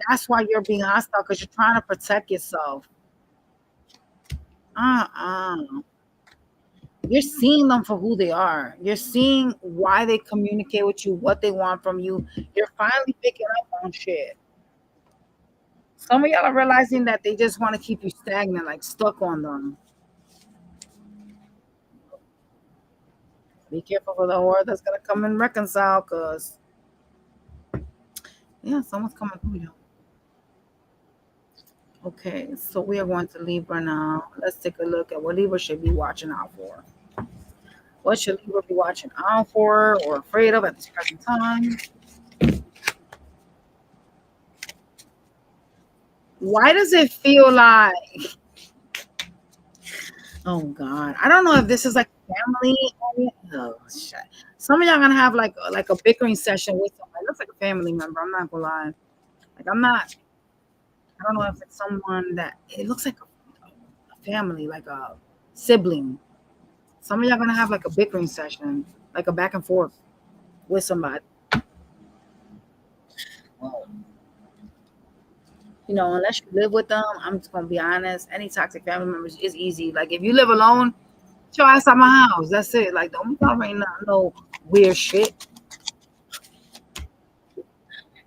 That's why you're being hostile because you're trying to protect yourself. Uh-uh. You're seeing them for who they are. You're seeing why they communicate with you, what they want from you. You're finally picking up on shit. Some of y'all are realizing that they just want to keep you stagnant, like stuck on them. Be careful for the whore that's gonna come and reconcile, cause yeah, someone's coming through you. Okay, so we are going to Libra now. Let's take a look at what Libra should be watching out for. What should Libra be watching out for or afraid of at this present time? Why does it feel like, oh God, I don't know if this is like family. Oh shit. Some of y'all gonna have like a bickering session with someone. It looks like a family member. I'm not gonna lie. Like I'm not. I don't know if it's someone that it looks like a family, like a sibling. Some of y'all gonna have like a bickering session, like a back and forth with somebody. Well, you know, unless you live with them, I'm just gonna be honest. Any toxic family members is easy. Like if you live alone, get your ass out my house. That's it. Like don't be tolerating no weird shit.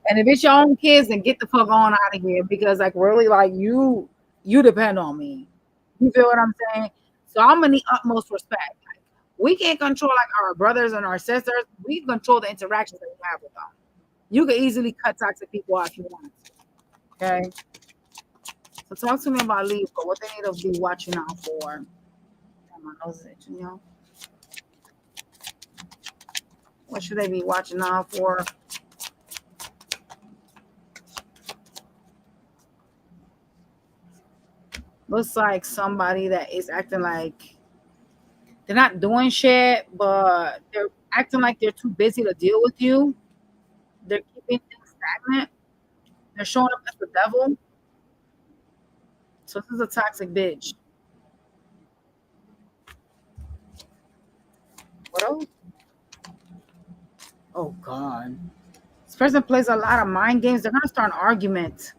And if it's your own kids, then get the fuck on out of here because like really like you depend on me. You feel what I'm saying? So I'm gonna need utmost respect. Like, we can't control like our brothers and our sisters. We control the interactions that we have with them. You can easily cut toxic people off if you want. Okay. So talk to me about Libra. What they need to be watching out for. My nose is itching, y'all. What should they be watching out for? Looks like somebody that is acting like they're not doing shit, but they're acting like they're too busy to deal with you. They're keeping things stagnant. They're showing up as the devil. So this is a toxic bitch. What else? Oh God. This person plays a lot of mind games. They're gonna start an argument.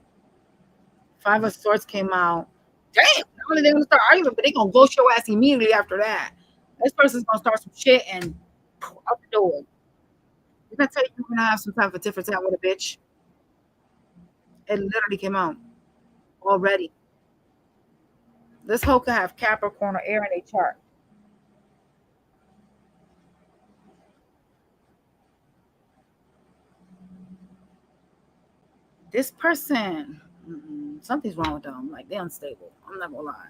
Five of Swords came out. Damn, not only they gonna start arguing, but they gonna ghost your ass immediately after that. This person's gonna start some shit and out the door. Did I tell you you're gonna have some type of difference out with a bitch? It literally came out already. This hoe could have Capricorn or air in a chart. This person, something's wrong with them. Like they're unstable. I'm not gonna lie.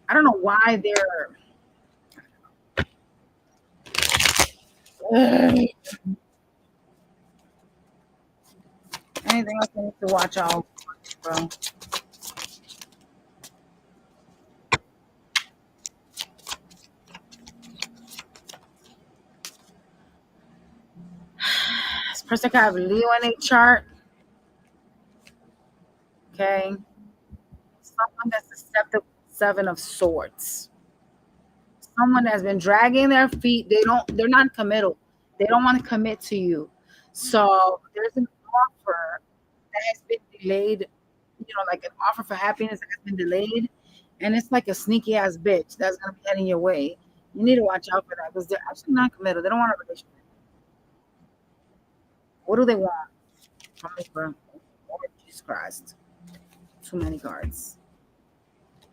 I don't know why they're. Anything else I need to watch out, bro? This person could have Leo in a chart. Okay. Someone that's deceptive, Seven of Swords. Someone that's been dragging their feet. They're not committal. They don't want to commit to you. So there's an offer that has been delayed, like an offer for happiness that has been delayed. And it's like a sneaky ass bitch that's gonna be heading your way. You need to watch out for that because they're actually not committal. They don't want a relationship. What do they want from me, bro? Oh, Jesus Christ. Too many cards.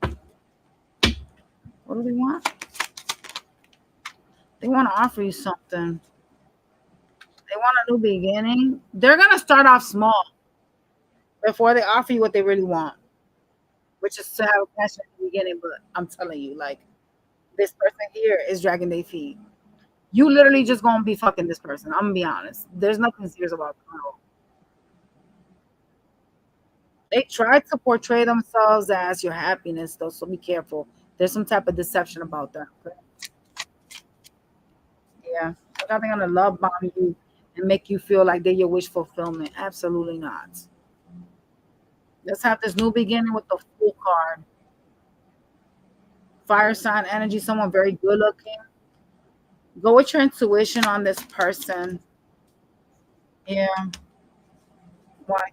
What do they want? They want to offer you something. They want a new beginning. They're gonna start off small before they offer you what they really want, which is to have a passion at the beginning. But I'm telling you, like this person here is dragging their feet. You literally just gonna be fucking this person. I'm gonna be honest. There's nothing serious about them. They try to portray themselves as your happiness, though. So be careful. There's some type of deception about that. Okay? Yeah, they're not gonna love bomb you and make you feel like they're your wish fulfillment. Absolutely not. Let's have this new beginning with the Fool card. Fire sign energy, someone very good looking. Go with your intuition on this person. Yeah. Why?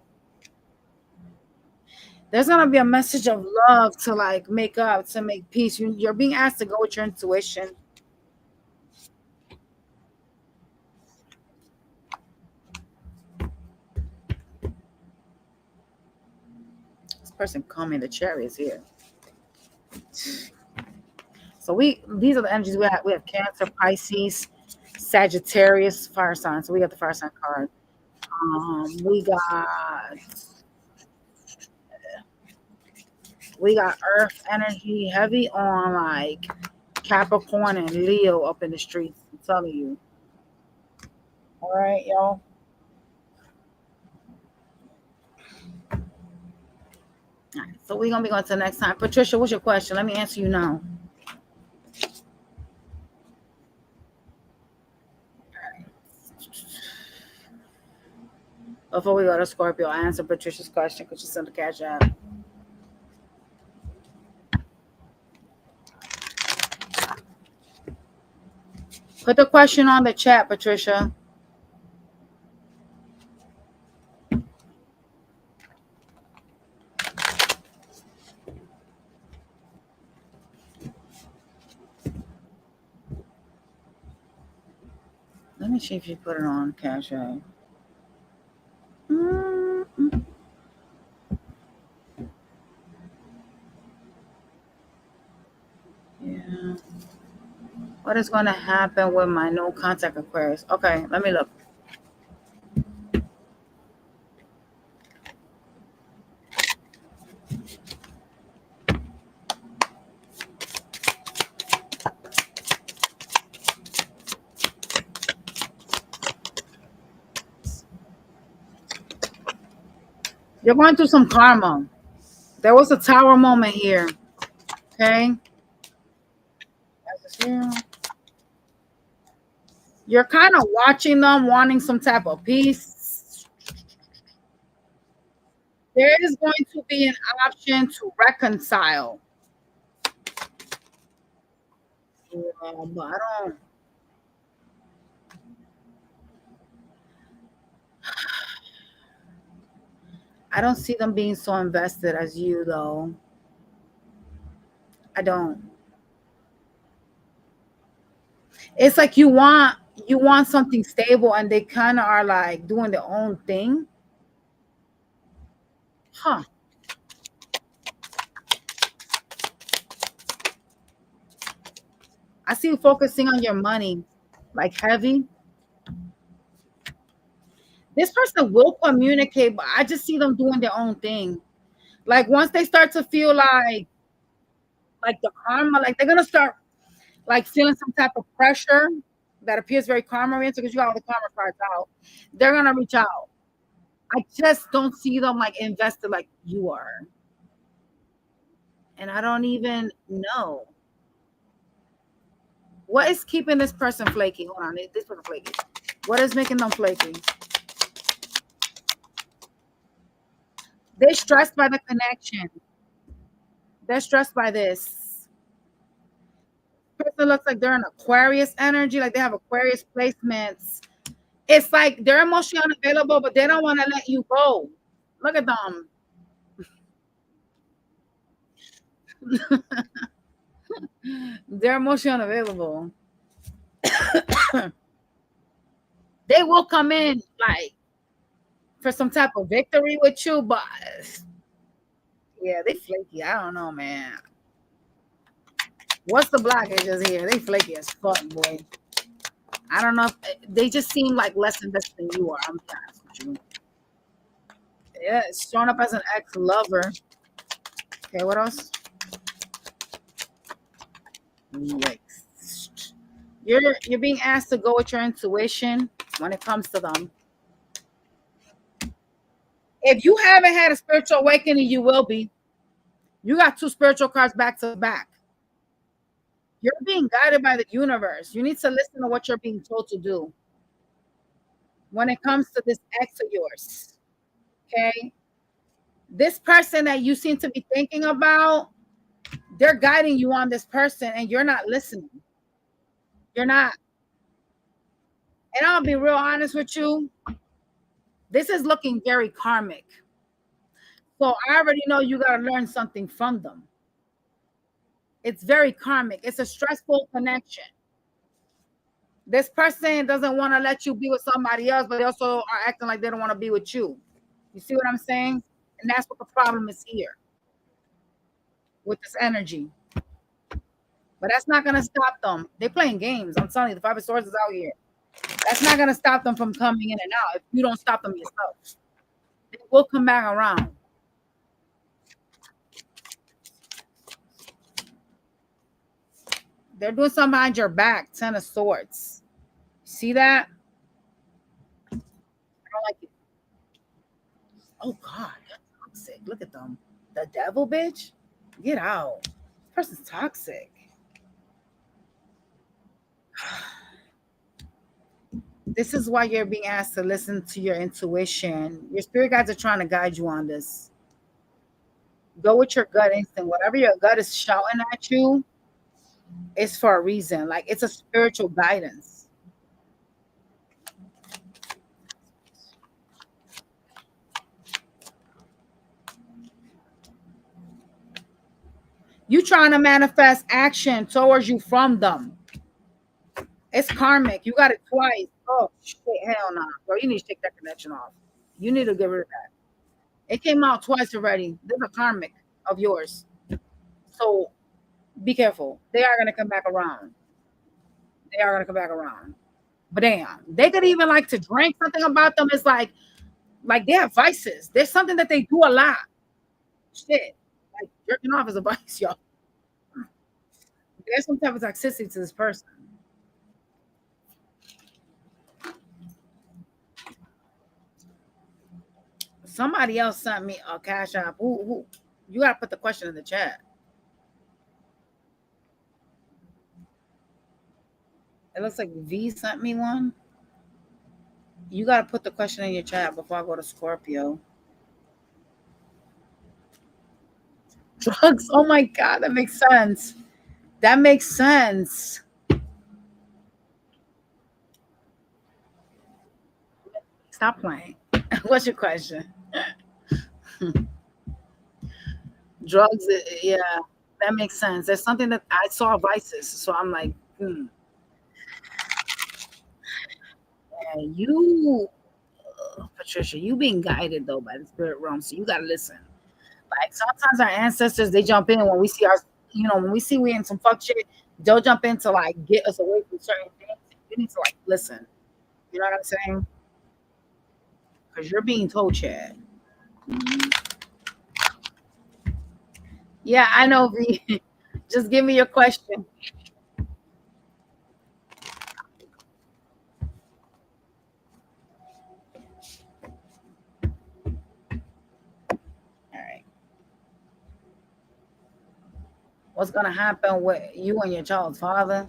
There's gonna be a message of love to like make up, to make peace. You're being asked to go with your intuition. This person coming, the Chariots here. So these are the energies we have. We have Cancer, Pisces, Sagittarius, fire sign. So we got the fire sign card. We got Earth energy, heavy on like Capricorn and Leo up in the streets. I'm telling you. All right, y'all. All right, so we're gonna be going to the next time. Patricia, what's your question? Let me answer you now. Before we go to Scorpio, I answer Patricia's question because she sent the cash out. Put the question on the chat, Patricia. Let me see if you put it on cash out. Yeah. What is going to happen with my no contact Aquarius? Okay, let me look. You're going through some karma. There was a tower moment here. Okay. You're kind of watching them, wanting some type of peace. There is going to be an option to reconcile. But I don't see them being so invested as you, though. I don't. It's like you want something stable, and they kind of are like doing their own thing. Huh. I see you focusing on your money, like heavy. This person will communicate, but I just see them doing their own thing. Like once they start to feel like the karma, like they're gonna start like feeling some type of pressure that appears very karma oriented because you got all the karma cards out. They're gonna reach out. I just don't see them like invested like you are. And I don't even know what is keeping this person flaky. Hold on, this person flaky. What is making them flaky? They're stressed by the connection. They're stressed by this. Person looks like they're in Aquarius energy, like they have Aquarius placements. It's like they're emotionally unavailable, but they don't want to let you go. Look at them. They're emotionally unavailable. They will come in like for some type of victory with you, but yeah, they flaky. I don't know, man. What's the blockages here? They flaky as fuck, boy. I don't know if they just seem like less invested than you are. I'm honest with you. Yeah, it's showing up as an ex-lover. Okay, what else? Yikes. You're being asked to go with your intuition when it comes to them. If you haven't had a spiritual awakening, you will be. You got two spiritual cards back to back. You're being guided by the universe. You need to listen to what you're being told to do when it comes to this ex of yours. Okay. This person that you seem to be thinking about, they're guiding you on this person and you're not listening. You're not. And I'll be real honest with you. This is looking very karmic. So I already know you got to learn something from them. It's very karmic. It's a stressful connection. This person doesn't want to let you be with somebody else, but they also are acting like they don't want to be with you. You see what I'm saying? And that's what the problem is here with this energy. But that's not going to stop them. They're playing games. I'm telling you, the Five of Swords is out here. That's not going to stop them from coming in and out if you don't stop them yourself. They will come back around. They're doing something behind your back. Ten of Swords. See that? I don't like it. Oh, God. That's toxic. Look at them. The devil, bitch. Get out. This person's toxic. This is why you're being asked to listen to your intuition. Your spirit guides are trying to guide you on this. Go with your gut instinct. Whatever your gut is shouting at you, it's for a reason. Like it's a spiritual guidance. You trying to manifest action towards you from them. It's karmic. You got it twice. Oh shit, hell no. Nah. Bro, you need to take that connection off. You need to get rid of that. It came out twice already. There's a karmic of yours. So be careful. They are gonna come back around. They are gonna come back around. But damn, they could even like to drink. Something about them is like they have vices. There's something that they do a lot. Shit. Like jerking off is a vice, y'all. There's some type of toxicity to this person. Somebody else sent me a cash app. Who? You gotta put the question in the chat. It looks like V sent me one. You gotta put the question in your chat before I go to Scorpio. Drugs. Oh my god, that makes sense. That makes sense. Stop playing. What's your question? Drugs. Yeah, that makes sense. There's something that I saw vices, so I'm like, yeah, you, Patricia, you being guided though by the spirit realm, so you gotta listen. Like sometimes our ancestors they jump in when we see our, when we see we in some fuck shit, they'll jump in to like get us away from certain things. You need to like listen. You know what I'm saying? Because you're being told, Chad. Yeah, I know, V. Just give me your question. All right. What's gonna happen with you and your child's father?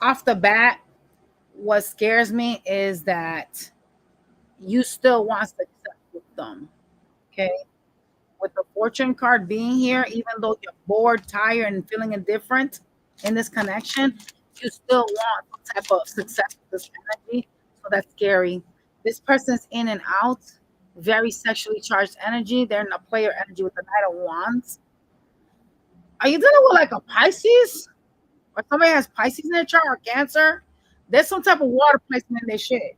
Off the bat, what scares me is that you still want success with them. Okay. With the fortune card being here, even though you're bored, tired, and feeling indifferent in this connection, you still want some type of success with this energy. So that's scary. This person's in and out, very sexually charged energy. They're in a player energy with the Knight of Wands. Are you dealing with like a Pisces? Or somebody has Pisces in their chart or Cancer? There's some type of water placement in their shit.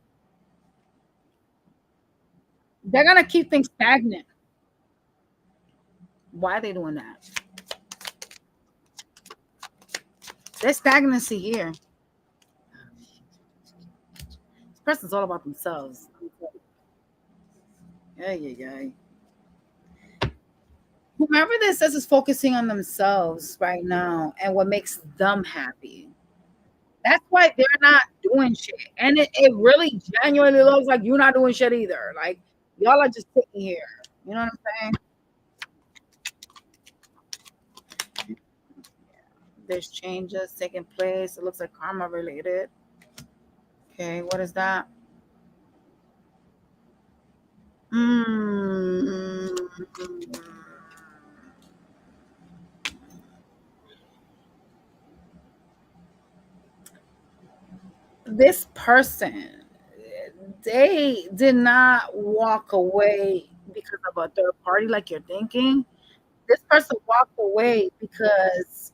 They're gonna keep things stagnant. Why are they doing that? There's stagnancy here. This person's all about themselves. Yeah, yeah, yeah. Whoever this is focusing on themselves right now and what makes them happy. That's why they're not doing shit. And it really genuinely looks like you're not doing shit either. Like y'all are just sitting here. You know what I'm saying? There's changes taking place. It looks like karma related. Okay, what is that? Mm. This person, they did not walk away because of a third party like you're thinking. This person walked away because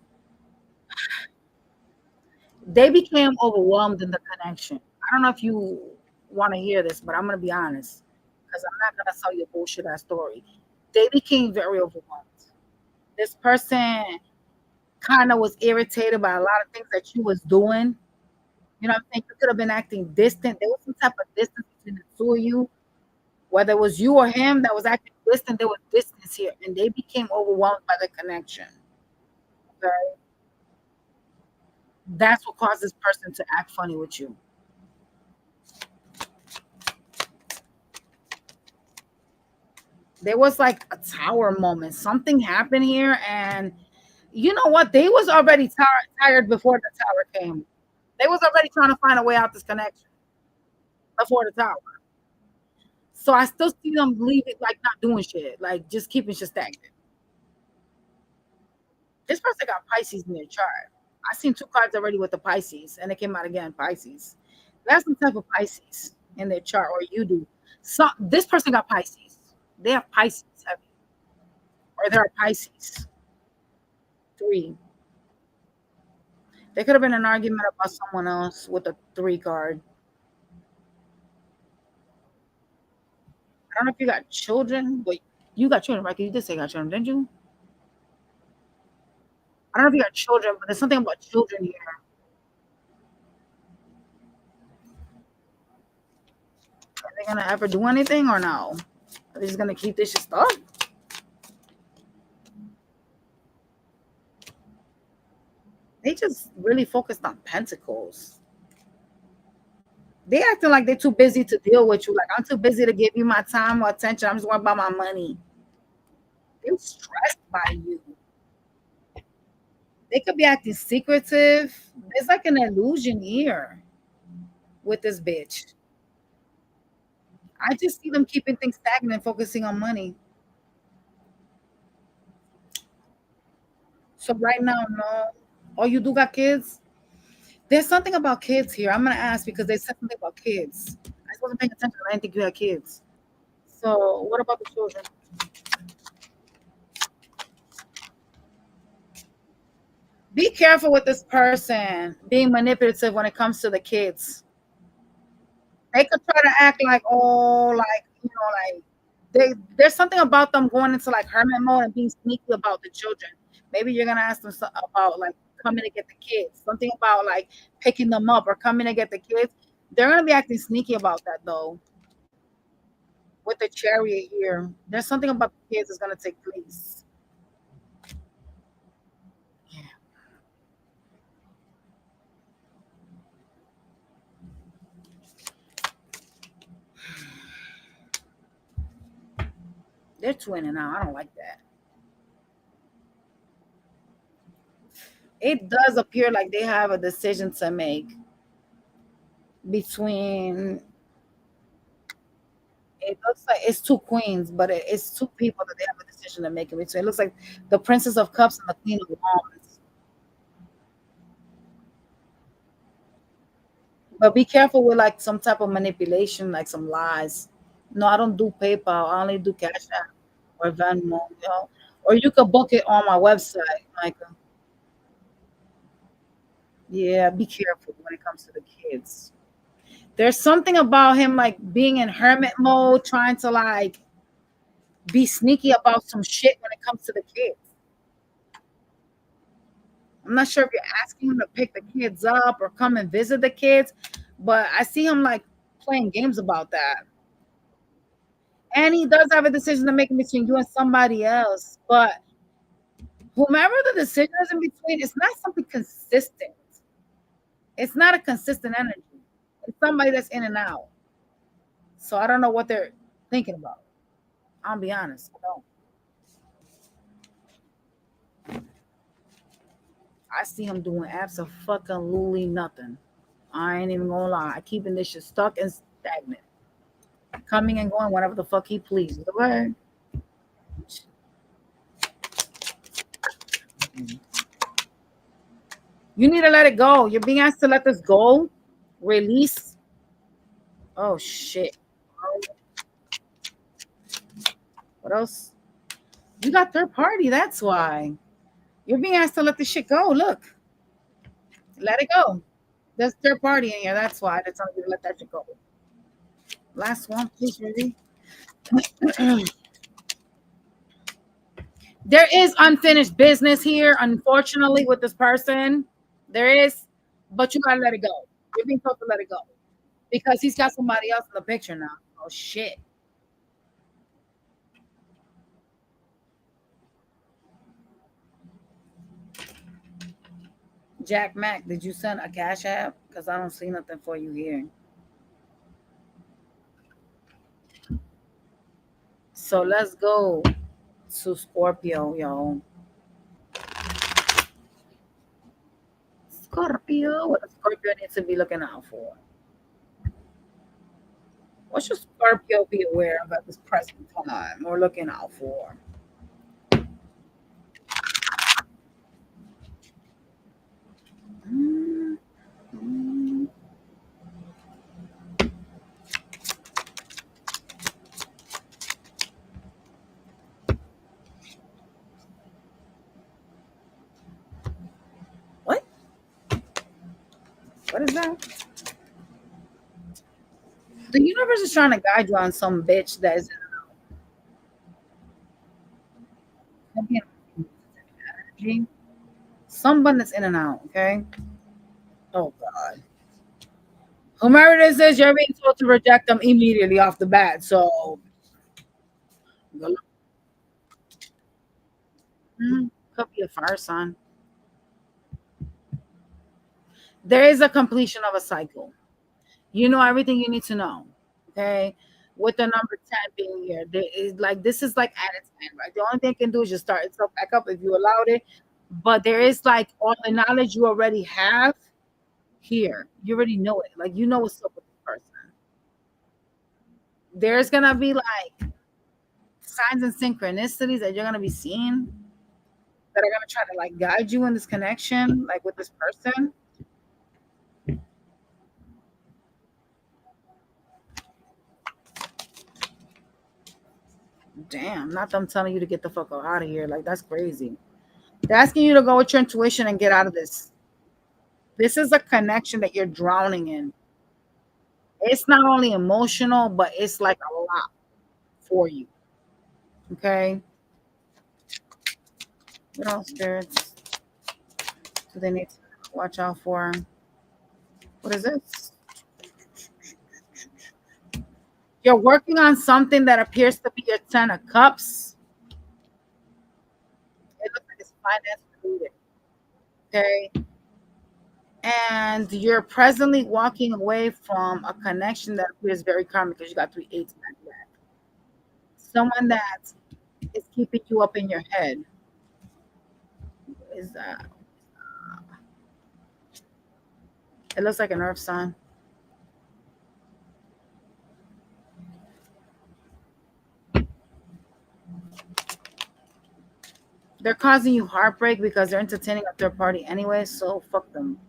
they became overwhelmed in the connection. I don't know if you want to hear this, but I'm going to be honest because I'm not going to tell you a bullshit ass story. They became very overwhelmed. This person kind of was irritated by a lot of things that you was doing. You know what I'm saying? You could have been acting distant. There was some type of distance between the two of you. Whether it was you or him that was acting distant, there was distance here. And they became overwhelmed by the connection. Okay? That's what caused this person to act funny with you. There was like a tower moment. Something happened here, and you know what? They was already tired before the tower came. They was already trying to find a way out this connection before the tower. So I still see them leave it like not doing shit, like just keeping shit stagnant. This person got Pisces in their chart. I seen two cards already with the Pisces, and it came out again Pisces. That's some type of Pisces in their chart, or you do. So this person got Pisces. They have Pisces heavy, or they're Pisces. Three. There could have been an argument about someone else with a three card. I don't know if you got children, but you got children, right? You did say you got children, didn't you? I don't know if you got children, but there's something about children here. they gonna ever do anything or no? Are they just gonna keep this shit stuck? They just really focused on pentacles. They acting like they're too busy to deal with you. Like, I'm too busy to give you my time or attention. I'm just worried about my money. They're stressed by you. They could be acting secretive. It's like an illusion here with this bitch. I just see them keeping things stagnant, focusing on money. So right now, no. Oh, you do got kids? There's something about kids here. I'm gonna ask because they said something about kids. I wasn't paying attention. I didn't think you had kids. So what about the children? Be careful with this person being manipulative when it comes to the kids. They could try to act like, oh, like, like there's something about them going into like hermit mode and being sneaky about the children. Maybe you're gonna ask them about like coming to get the kids, something about like picking them up or coming to get the kids. They're gonna be acting sneaky about that though. With the chariot here, there's something about the kids that's gonna take place. Yeah. They're twinning now. I don't like that. It does appear like they have a decision to make between. It looks like it's two queens, but it's two people that they have a decision to make in between. It looks like the Princess of Cups and the Queen of Wands. But be careful with like some type of manipulation, like some lies. No, I don't do PayPal. I only do Cashapp or Venmo, Or you could book it on my website, Micah. Yeah, be careful when it comes to the kids. There's something about him like being in hermit mode, trying to like be sneaky about some shit when it comes to the kids. I'm not sure if you're asking him to pick the kids up or come and visit the kids, but I see him like playing games about that. And he does have a decision to make in between you and somebody else. But whomever the decision is in between, it's not something consistent. It's not a consistent energy. It's somebody that's in and out. So I don't know what they're thinking about. I'll be honest. I don't. I see him doing absolutely nothing. I ain't even gonna lie. Keeping this shit stuck and stagnant. Coming and going whenever the fuck he pleases. Okay. You need to let it go. You're being asked to let this go. Release. Oh shit. What else? You got third party. That's why. You're being asked to let this shit go. Look. Let it go. There's third party in here. That's why they're telling you to let that shit go. Last one, please, Ruby. There is unfinished business here, unfortunately, with this person. There is, but you gotta let it go. You're being told to let it go because he's got somebody else in the picture now. Oh shit. Jack Mac, did you send a cash app? Because I don't see nothing for you here. So let's go to Scorpio, y'all. Scorpio, what does Scorpio needs to be looking out for? What should Scorpio be aware of at this present time or looking out for? Mm, mm. What? What is that? The universe is trying to guide you on some bitch that is energy. Someone that's in and out, okay? Oh God. Whomever this is, you're being told to reject them immediately off the bat. So, could be a fire sign. There is a completion of a cycle. You know everything you need to know. Okay. With the number 10 being here, there is like this is like at its end, right? The only thing it can do is just start itself back up if you allowed it. But there is like all the knowledge you already have here. You already know it. Like you know what's up with this person. There's gonna be like signs and synchronicities that you're gonna be seeing that are gonna try to like guide you in this connection, like with this person. Damn, not them telling you to get the fuck out of here. Like that's crazy. They're asking you to go with your intuition and get out of this. This is a connection that you're drowning in. It's not only emotional, but it's like a lot for you. Okay. What else, spirits? Do they need to watch out for? What is this? You're working on something that appears to be your 10 of cups. It looks like it's finance related. Okay. And you're presently walking away from a connection that appears very karmic because you got 3 8s back to back. Someone that is keeping you up in your head. What is that? It looks like an earth sign. They're causing you heartbreak because they're entertaining a third party anyway, so fuck them.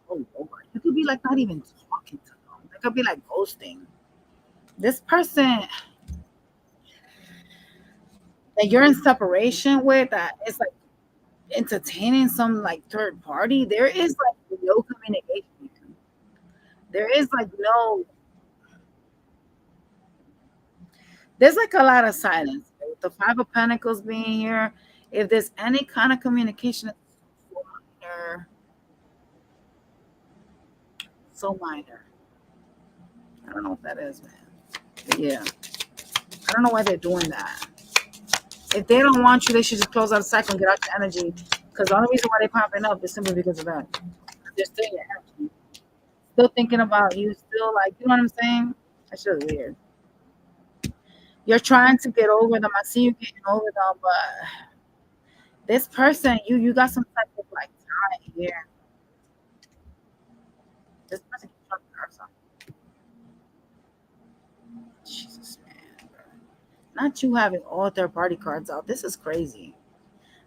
Oh Lord. You could be like not even talking to them. They could be like ghosting. This person that you're in separation with, that is like entertaining some like third party. There is like no communication. There is like no, there's like a lot of silence. With the 5 of Pentacles being here, if there's any kind of communication, it's so minor. So minor. I don't know what that is, man. But yeah. I don't know why they're doing that. If they don't want you, they should just close out the cycle and get out your energy. Because the only reason why they're popping up is simply because of that. They're still in your energy. Still thinking about you, still like, you know what I'm saying? That's just weird. You're trying to get over them. I see you getting over them, but this person, you got some type of like tie here. This person keeps trying to curse something. Jesus, man. Bro. Not you having all third party cards out. This is crazy.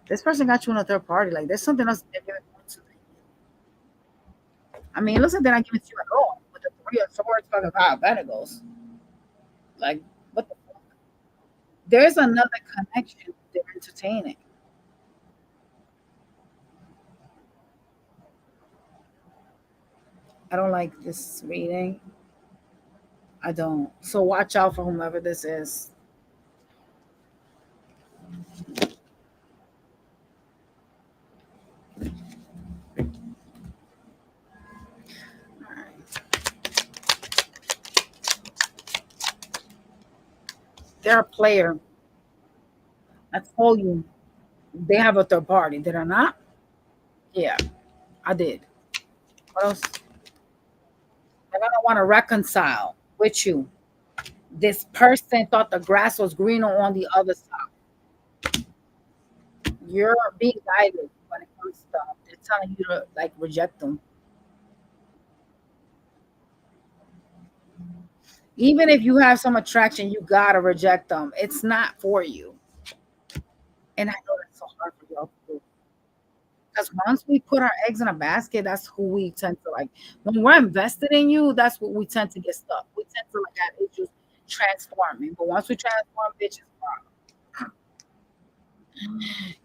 This person got you in a third party. Like there's something else they're giving to. I mean, it looks like they're not giving to you at all. With the 3 of Swords, fucking 5 of Pentacles. Like, what the fuck? There's another connection they're entertaining. I don't like this reading. I don't. So watch out for whomever this is. All right. They're a player. I told you they have a third party. Did I not? Yeah, I did. What else? They're gonna want to reconcile with you. This person thought the grass was greener on the other side. You're being guided when it comes to stuff. They're telling you to like reject them. Even if you have some attraction, you gotta reject them. It's not for you. And I know that's so hard for y'all to do. Because once we put our eggs in a basket, that's who we tend to like. When we're invested in you, that's what we tend to get stuck. We tend to like have issues transforming. But once we transform, bitches,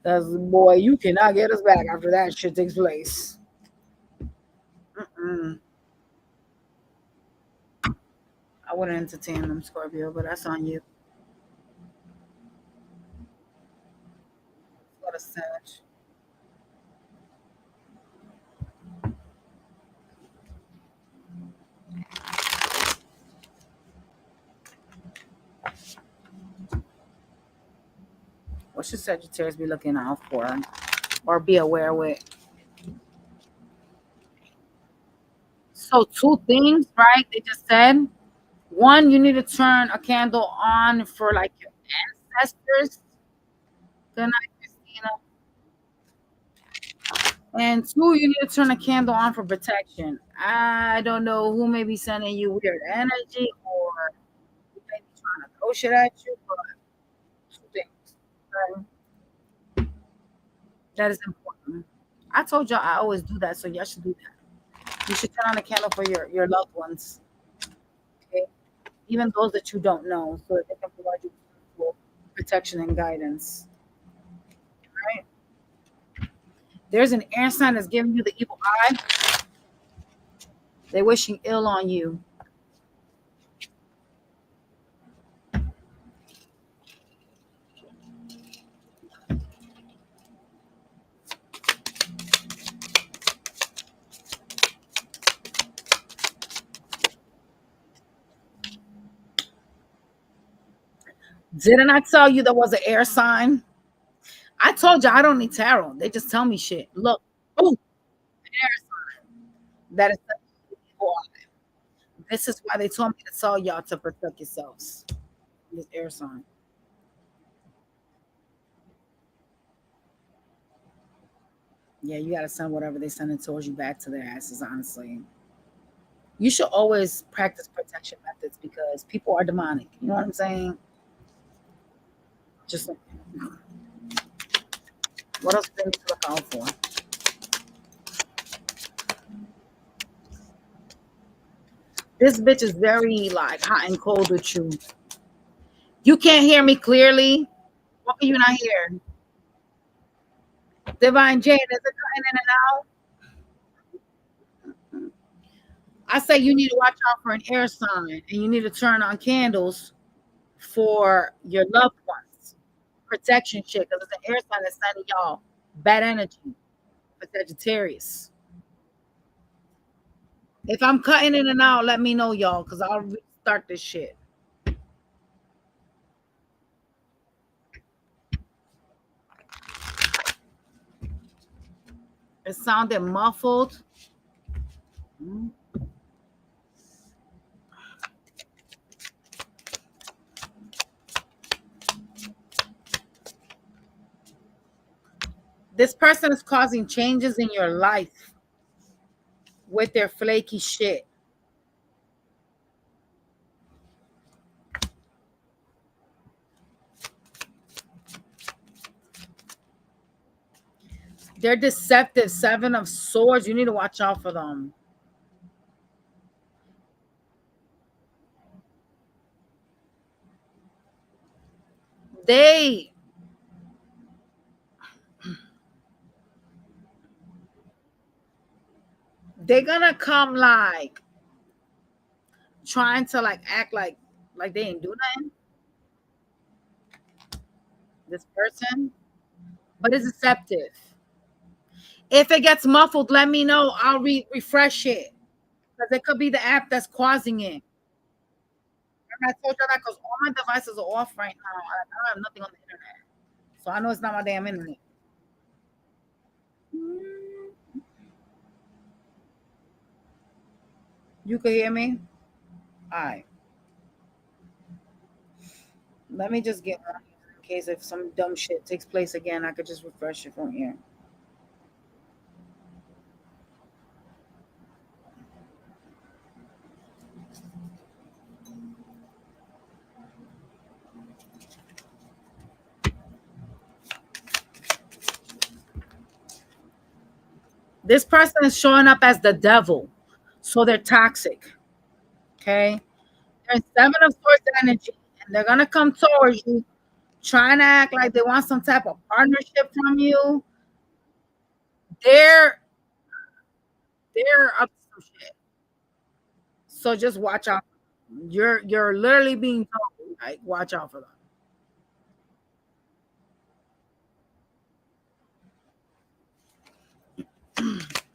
because boy, you cannot get us back after that shit takes place. Mm-mm. I wouldn't entertain them, Scorpio, but that's on you. What a Sag. What should Sagittarius be looking out for or be aware with? So two things, right? They just said. One, you need to turn a candle on for like your ancestors. Good night, Christina. And two, you need to turn a candle on for protection. I don't know who may be sending you weird energy or who may be trying to throw shit at you, but two things. Okay? That is important. I told y'all I always do that, so y'all should do that. You should turn on a candle for your loved ones. Okay? Even those that you don't know, so that they can provide you with protection and guidance. Right? There's an air sign that's giving you the evil eye. They're wishing ill on you. Didn't I tell you there was an air sign? I told you I don't need tarot. They just tell me shit. Look, oh, air sign. That is the evil eye. This is why they told me to tell y'all to protect yourselves. This air sign. Yeah, you gotta send whatever they send it towards you back to their asses, honestly. You should always practice protection methods because people are demonic. You know what I'm saying? Just like, what else do they need to look out for? This bitch is very like hot and cold with you. You can't hear me clearly. What can you not hear? Divine Jade, is it cutting in and out? I say you need to watch out for an air sign and you need to turn on candles for your loved ones. Protection shit, because it's an air sign that's sending y'all bad energy for Sagittarius. If I'm cutting in and out, let me know, y'all, because I'll restart this shit. It sounded muffled. This person is causing changes in your life with their flaky shit. They're deceptive. Seven of Swords. You need to watch out for them. They're gonna come like trying to like act like they ain't do nothing. This person, but it's deceptive. If it gets muffled, let me know. I'll refresh it because it could be the app that's causing it. And I told you that because all my devices are off right now. I don't have nothing on the internet, so I know it's not my damn internet. You can hear me? All right. Let me just get one in case if some dumb shit takes place again, I could just refresh it from here. This person is showing up as the devil, so they're toxic. Okay, there's Seven of Swords energy, and they're gonna come towards you, trying to act like they want some type of partnership from you. They're up to some shit. So just watch out. You're literally being told, like, watch out for them.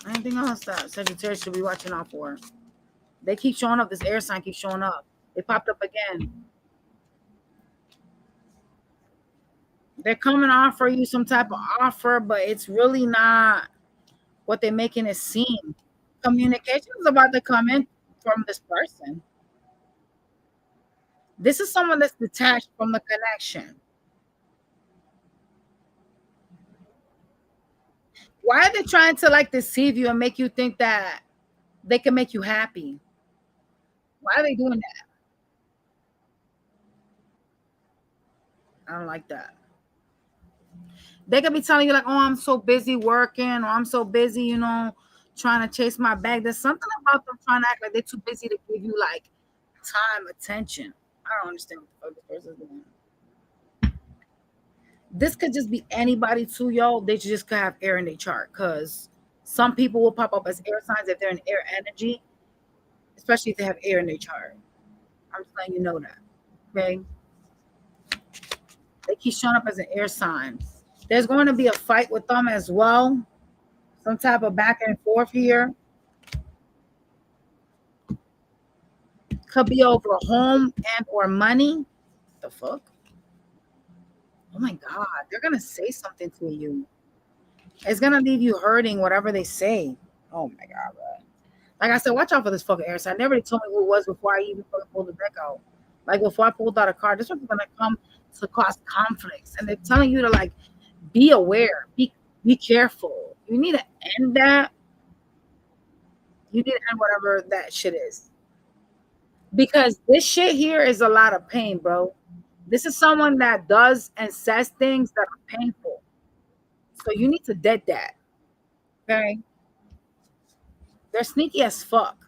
Anything else that Sagittarius should be watching out for? They keep showing up. This air sign keeps showing up. They popped up again. They're coming to offer you some type of offer, but it's really not what they're making it seem. Communication is about to come in from this person. This is someone that's detached from the connection. Why are they trying to like deceive you and make you think that they can make you happy? Why are they doing that? I don't like that. They could be telling you like, "Oh, I'm so busy working," or "I'm so busy, trying to chase my bag." There's something about them trying to act like they're too busy to give you like time, attention. I don't understand what the fuck this person's doing. This could just be anybody too, yo. They just could have air in their chart because some people will pop up as air signs if they're in air energy, especially if they have air in their chart. I'm just letting you know that. Okay. They keep showing up as an air sign. There's going to be a fight with them as well. Some type of back and forth here. Could be over home and or money. The fuck? Oh my God. They're gonna say something to you. It's gonna leave you hurting, whatever they say. Oh my God, bro. Like I said, watch out for this fucking air sign. They already told me who it was before I even fucking pulled the deck out. Like before I pulled out a card, this one's gonna come to cause conflicts. And they're telling you to like be aware, be careful. You need to end that. You need to end whatever that shit is. Because this shit here is a lot of pain, bro. This is someone that does and says things that are painful. So you need to dead that. Okay. They're sneaky as fuck.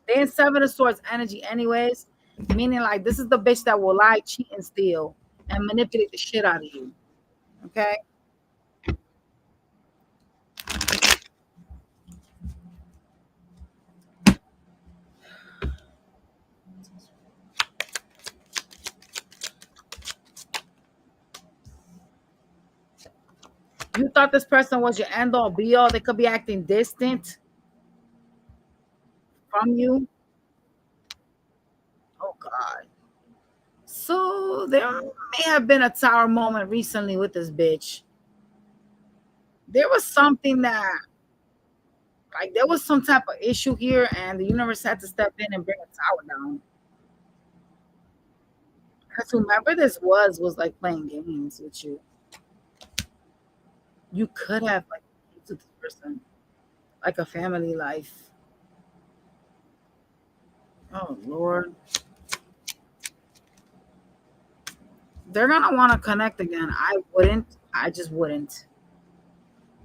They in Seven of Swords energy, anyways. Meaning, like, this is the bitch that will lie, cheat, and steal and manipulate the shit out of you. Okay. You thought this person was your end all be all. They could be acting distant from you. Oh, God. So there may have been a tower moment recently with this bitch. There was something that, like, there was some type of issue here, and the universe had to step in and bring a tower down. Because whomever this was like playing games with you. You could have like to this person, like a family life. Oh Lord. They're gonna want to connect again. I wouldn't. I just wouldn't.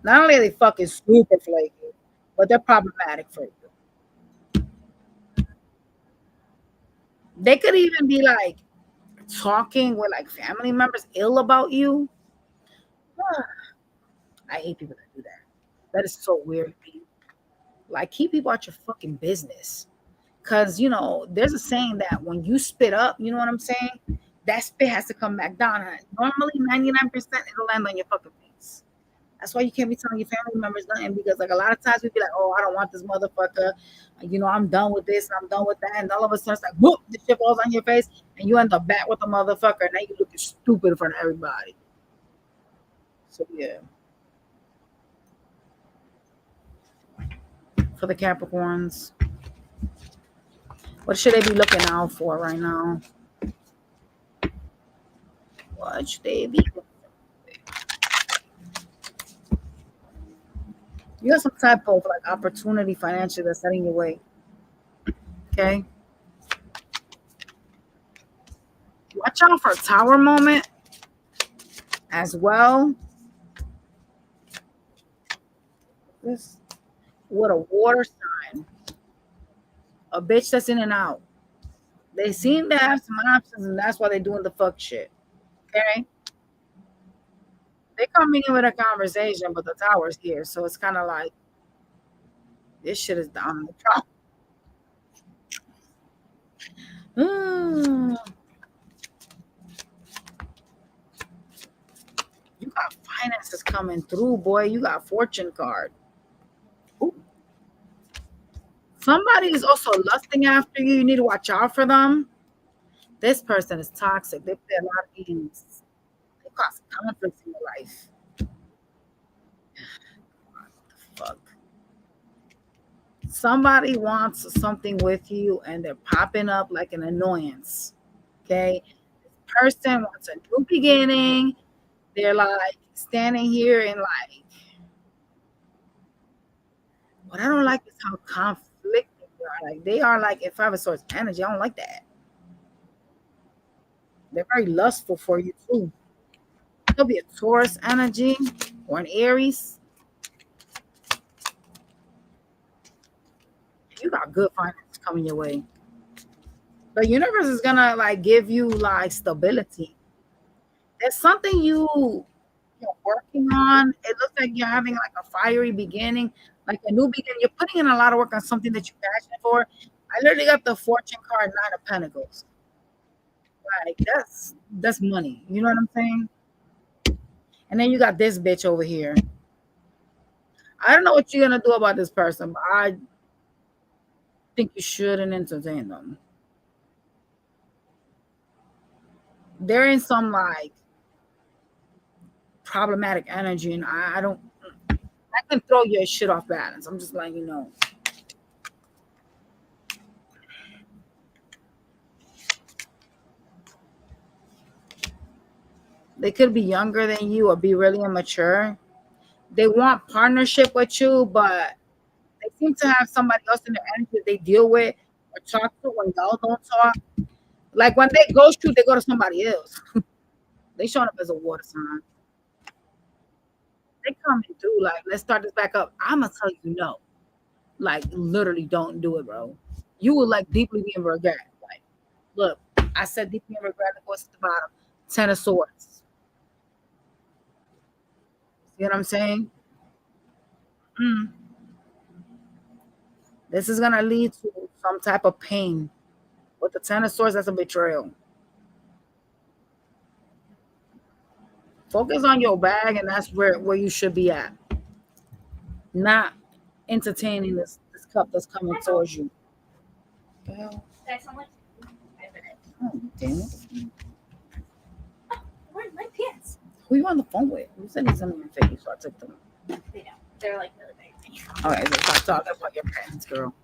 Not only are they fucking super flaky, but they're problematic for you. They could even be like talking with like family members ill about you. I hate people that do that. That is so weird to me. Like, keep people out your fucking business. Cause there's a saying that when you spit up, you know what I'm saying? That spit has to come back down. And normally 99% it'll land on your fucking face. That's why you can't be telling your family members nothing, because like a lot of times we be like, oh, I don't want this motherfucker. I'm done with this, I'm done with that. And all of a sudden it's like, whoop, the shit falls on your face and you end up back with the motherfucker, and now you looking stupid in front of everybody. So yeah. For the Capricorns. What should they be looking out for right now? What should they be? You got some type of like opportunity financially that's setting your way. Okay. Watch out for a tower moment as well. This with a water sign. A bitch that's in and out. They seem to have some options, and that's why they're doing the fuck shit. Okay. They coming in with a conversation, but the tower's here. So it's kind of like this shit is down the top. You got finances coming through, boy. You got fortune card. Ooh. Somebody is also lusting after you. You need to watch out for them. This person is toxic. They play a lot of games. They cause conflicts in your life. Fuck. Somebody wants something with you and they're popping up like an annoyance. Okay. This person wants a new beginning. They're like standing here and like, what I don't like is how conflicted they are. Like they are like in Five of Swords energy. I don't like that. They're very lustful for you too. There'll be a Taurus energy or an Aries. You got good finances coming your way. The universe is gonna like give you like stability. There's something you're working on. It looks like you're having like a fiery beginning, like a new beginning. You're putting in a lot of work on something that you're passionate for. I literally got the fortune card, Nine of Pentacles. Like that's money. You know what I'm saying? And then you got this bitch over here. I don't know what you're gonna do about this person, but I think you shouldn't entertain them. They're in some like problematic energy, and I don't. I can throw your shit off balance. I'm just letting you know. They could be younger than you or be really immature. They want partnership with you, but they seem to have somebody else in their energy they deal with or talk to when y'all don't talk. Like when they ghost you, they go to somebody else. They showing up as a water sign. They come and do like, let's start this back up. I'ma tell you no. Like literally don't do it, bro. You will like deeply be in regret. Like, look, I said deeply in regret, it goes to the bottom. Ten of Swords. You know what I'm saying? Mm. This is gonna lead to some type of pain. With the Ten of Swords, that's a betrayal. Focus on your bag, and that's where you should be at. Not entertaining this cup that's coming towards you. What the hell? That's how much? Oh, damn it. Where's my pants? Who you on the phone with? Who said he's on your face? So I took them. They don't. They're like really big. All right, so stop talking about your parents, girl.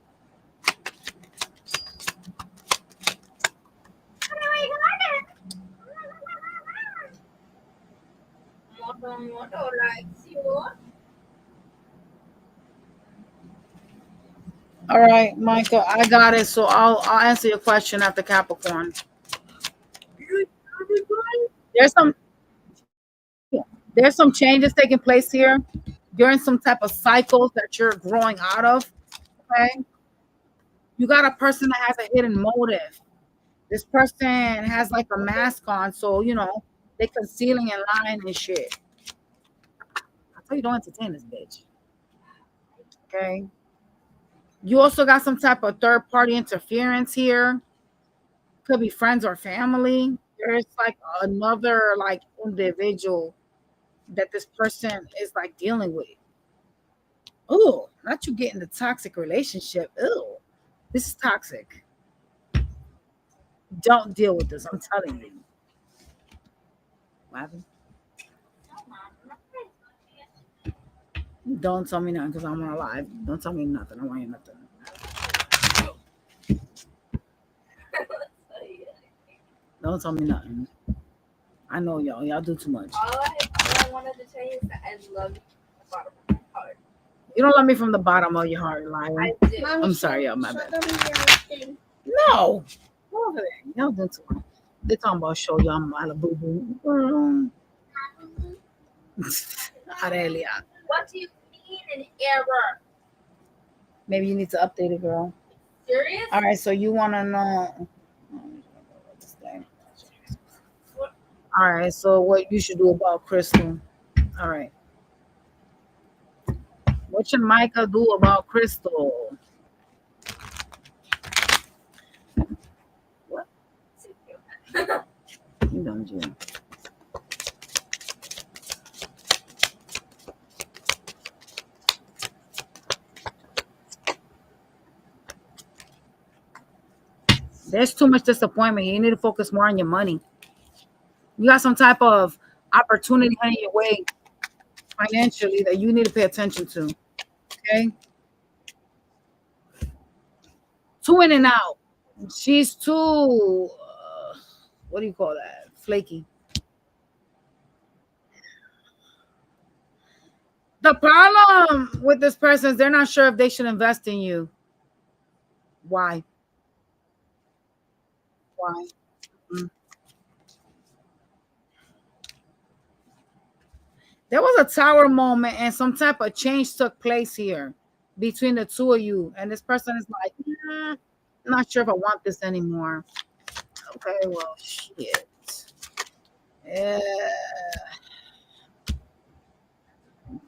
All right, Michael, I got it. So I'll answer your question after Capricorn. There's some there's some changes taking place here. You're in some type of cycles that you're growing out of. Okay. You got a person that has a hidden motive. This person has like a mask on, so you know they concealing and lying and shit. I tell you, don't entertain this bitch. Okay. You also got some type of third party interference here. Could be friends or family. There's like another like individual that this person is like dealing with. Oh, not you getting the toxic relationship. Oh, this is toxic. Don't deal with this. I'm telling you. What happened? Don't tell me nothing because I'm on live. Don't tell me nothing. I don't want you nothing. Don't tell me nothing. I know y'all. Y'all do too much. All I wanted to tell you is that I love the bottom of my heart. You don't love me from the bottom of your heart, liar. I do. I'm sorry, y'all. My bad. No. Go over there. Y'all do too much. They talking about show y'all Malibu. Aurelia. What do you mean an error? Maybe you need to update it, girl. Serious? All right, so you want to know. All right, so what you should do about Crystal? All right. What should Micah do about Crystal? What? You don't do. There's too much disappointment. You need to focus more on your money. You got some type of opportunity heading your way financially that you need to pay attention to. Okay, too in and out. She's too. What do you call that? Flaky. The problem with this person is they're not sure if they should invest in you. Why? Why? Mm. There was a tower moment and some type of change took place here between the two of you. And this person is like, I'm not sure if I want this anymore. Okay, well, shit. Yeah.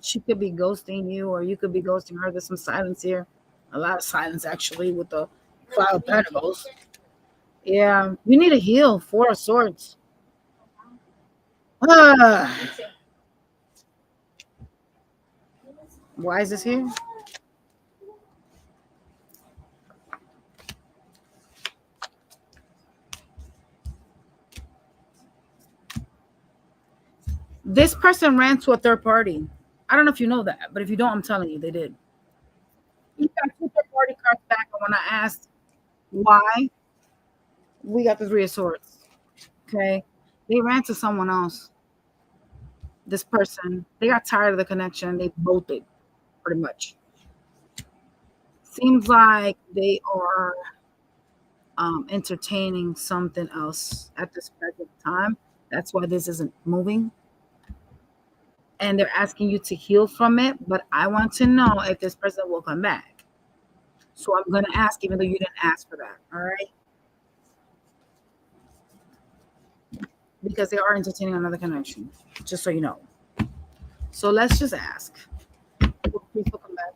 She could be ghosting you or you could be ghosting her. There's some silence here. A lot of silence, actually, with the Five of Pentacles. Yeah, you need to heal. Four of Swords. Why is this here? This person ran to a third party. I don't know if you know that, but if you don't, I'm telling you, they did. You got two third party cards back, and when I asked why, we got the Three of Swords. Okay, they ran to someone else. This person, they got tired of the connection. They bolted, pretty much. Seems like they are entertaining something else at this present time. That's why this isn't moving. And they're asking you to heal from it. But I want to know if this person will come back. So I'm going to ask, even though you didn't ask for that. All right. Because they are entertaining another connection, just so you know. So let's just ask. Please come back.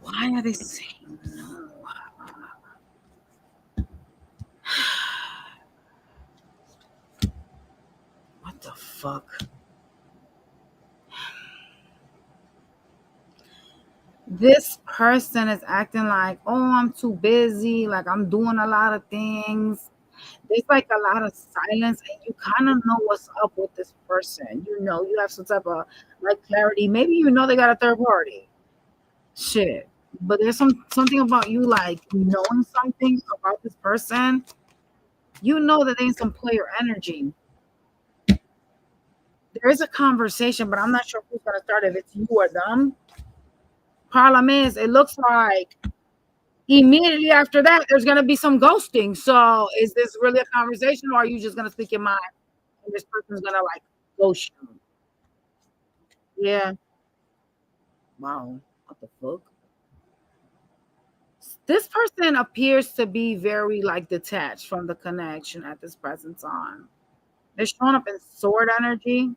Why are they saying no? What the fuck? This person is acting like, oh, I'm too busy. Like, I'm doing a lot of things. There's like a lot of silence, and you kind of know what's up with this person. You know, you have some type of like clarity. Maybe you know they got a third party. Shit. But there's something about you like knowing something about this person. You know that there's some player energy. There is a conversation, but I'm not sure who's gonna start, if it's you or them. Problem is, it looks like immediately after that, there's gonna be some ghosting. So is this really a conversation, or are you just gonna speak your mind and this person's gonna like ghost you? Yeah. Wow. What the fuck? This person appears to be very like detached from the connection at this present time. They're showing up in sword energy.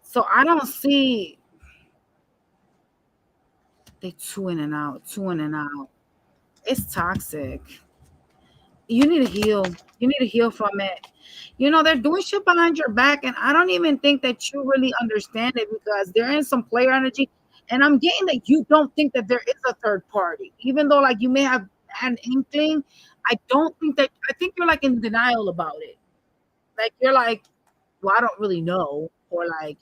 So I don't see, they two in and out, two in and out. It's toxic. You need to heal. You need to heal from it. You know, they're doing shit behind your back, and I don't even think that you really understand it because they're in some player energy. And I'm getting that you don't think that there is a third party, even though like you may have had an inkling. I don't think that, I think you're like in denial about it. Like you're like, well, I don't really know, or like,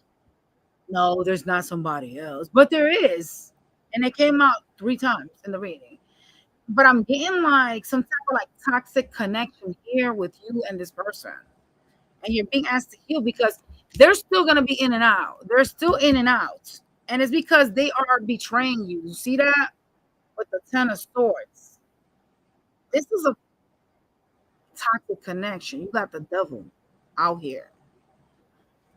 no, there's not somebody else, but there is, and it came out 3 times in the reading. But I'm getting like some type of like toxic connection here with you and this person, and you're being asked to heal because they're still gonna be in and out. They're still in and out, and it's because they are betraying you. You see that with the Ten of Swords. This is a toxic connection. You got the devil out here.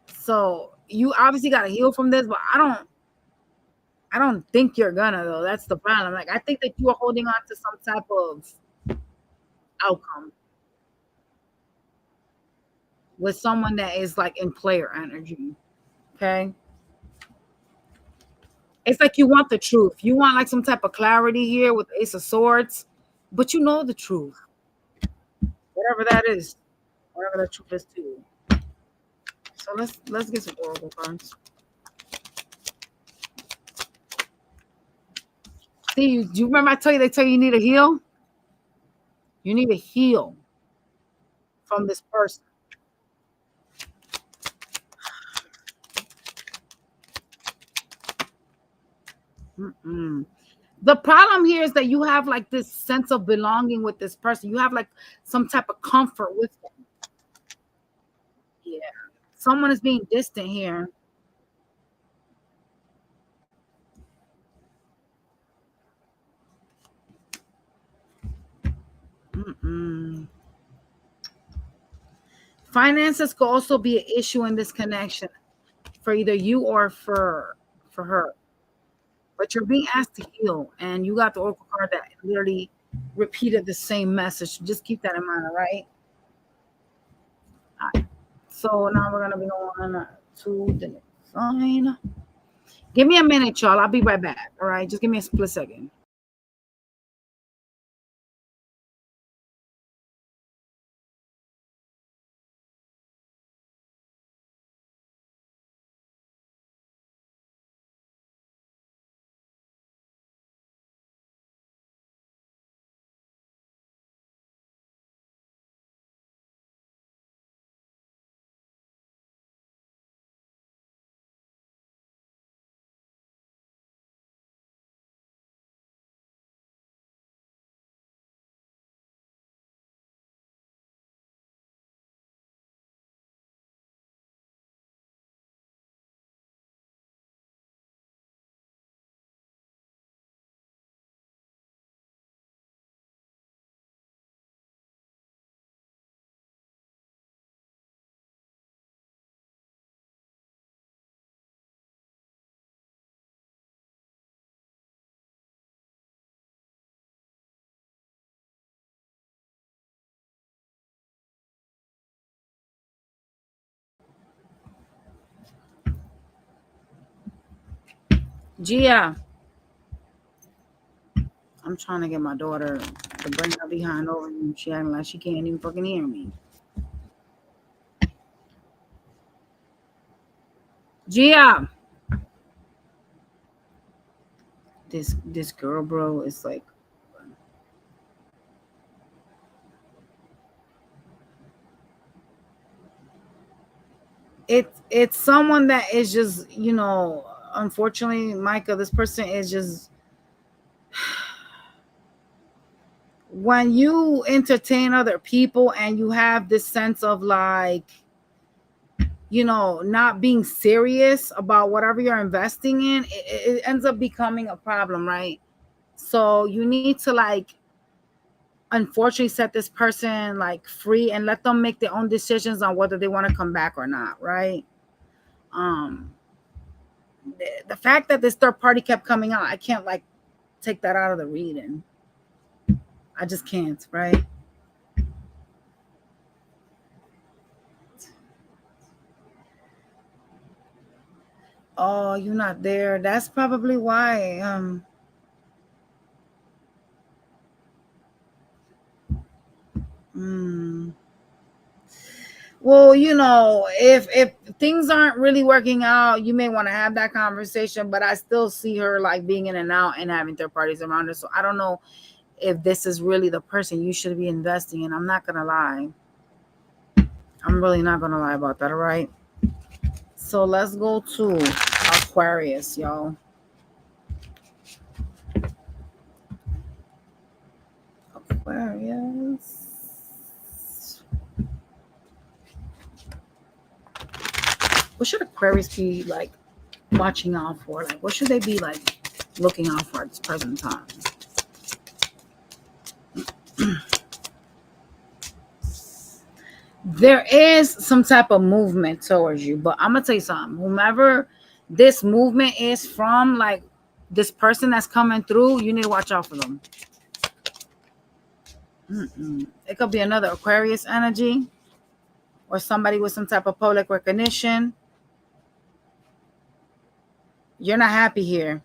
So you obviously got to heal from this, but I don't think you're gonna though. That's the problem. Like I think that you are holding on to some type of outcome with someone that is like in player energy. Okay. It's like you want the truth. You want like some type of clarity here with Ace of Swords, but you know the truth. Whatever that is, whatever the truth is to you. So let's get some oracle cards. See, do you remember I tell you they tell you need to heal? You need to heal from this person. Mm-mm. The problem here is that you have like this sense of belonging with this person. You have like some type of comfort with them. Yeah. Someone is being distant here. Mm-mm. Finances could also be an issue in this connection for either you or for her. But you're being asked to heal, and you got the oracle card that literally repeated the same message. Just keep that in mind, all right? All right. So now we're gonna be on to the next sign. Give me a minute, y'all. I'll be right back. All right, just give me a split second. Gia, I'm trying to get my daughter to bring her behind over you. She acting like she can't even fucking hear me. Gia, this girl, bro, is like it's someone that is just, unfortunately, Micah, this person is just when you entertain other people and you have this sense of like, not being serious about whatever you're investing in, it ends up becoming a problem, right? So you need to like unfortunately set this person like free and let them make their own decisions on whether they want to come back or not, right? um the fact that this third party kept coming out, I can't like take that out of the reading. I just can't, right? Oh, you're not there. That's probably why. Mm. Well, if things aren't really working out, you may want to have that conversation. But I still see her like being in and out and having third parties around her. So I don't know if this is really the person you should be investing in. I'm not gonna lie. I'm really not gonna lie about that. All right. So let's go to Aquarius, y'all. Aquarius. What should Aquarius be like watching out for? Like, what should they be like looking out for at this present time? There is some type of movement towards you, but I'm gonna tell you something. Whomever this movement is from, like this person that's coming through, you need to watch out for them. It could be another Aquarius energy or somebody with some type of public recognition. You're not happy here.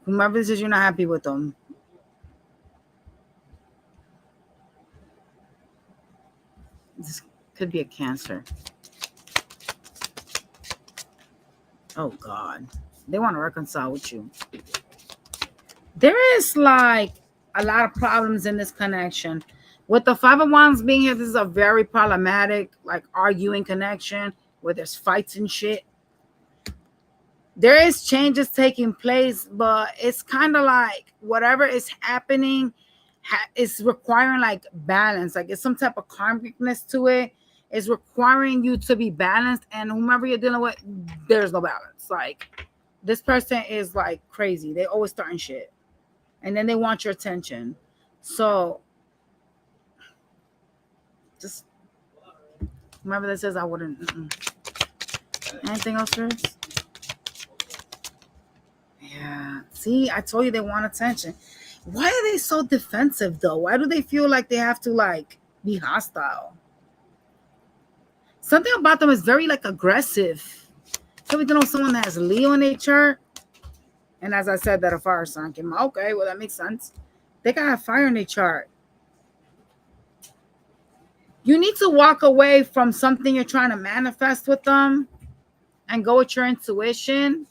Whomever this is, you're not happy with them. This could be a Cancer. Oh God, they want to reconcile with you. There is like a lot of problems in this connection. With the Five of Wands being here, this is a very problematic, like arguing connection where there's fights and shit. There is changes taking place, but it's kind of like whatever is happening is requiring like balance. Like it's some type of karmicness to it. It's requiring you to be balanced, and whomever you're dealing with, there's no balance. Like this person is like crazy. They always starting shit, and then they want your attention. So just remember that says I wouldn't. Anything else, Chris? Yeah. See, I told you they want attention. Why are they so defensive though? Why do they feel like they have to like be hostile? Something about them is very like aggressive. So we know someone that has Leo in their chart. And as I said, that a fire sign came out. Okay, well that makes sense. They got a fire in their chart. You need to walk away from something you're trying to manifest with them and go with your intuition.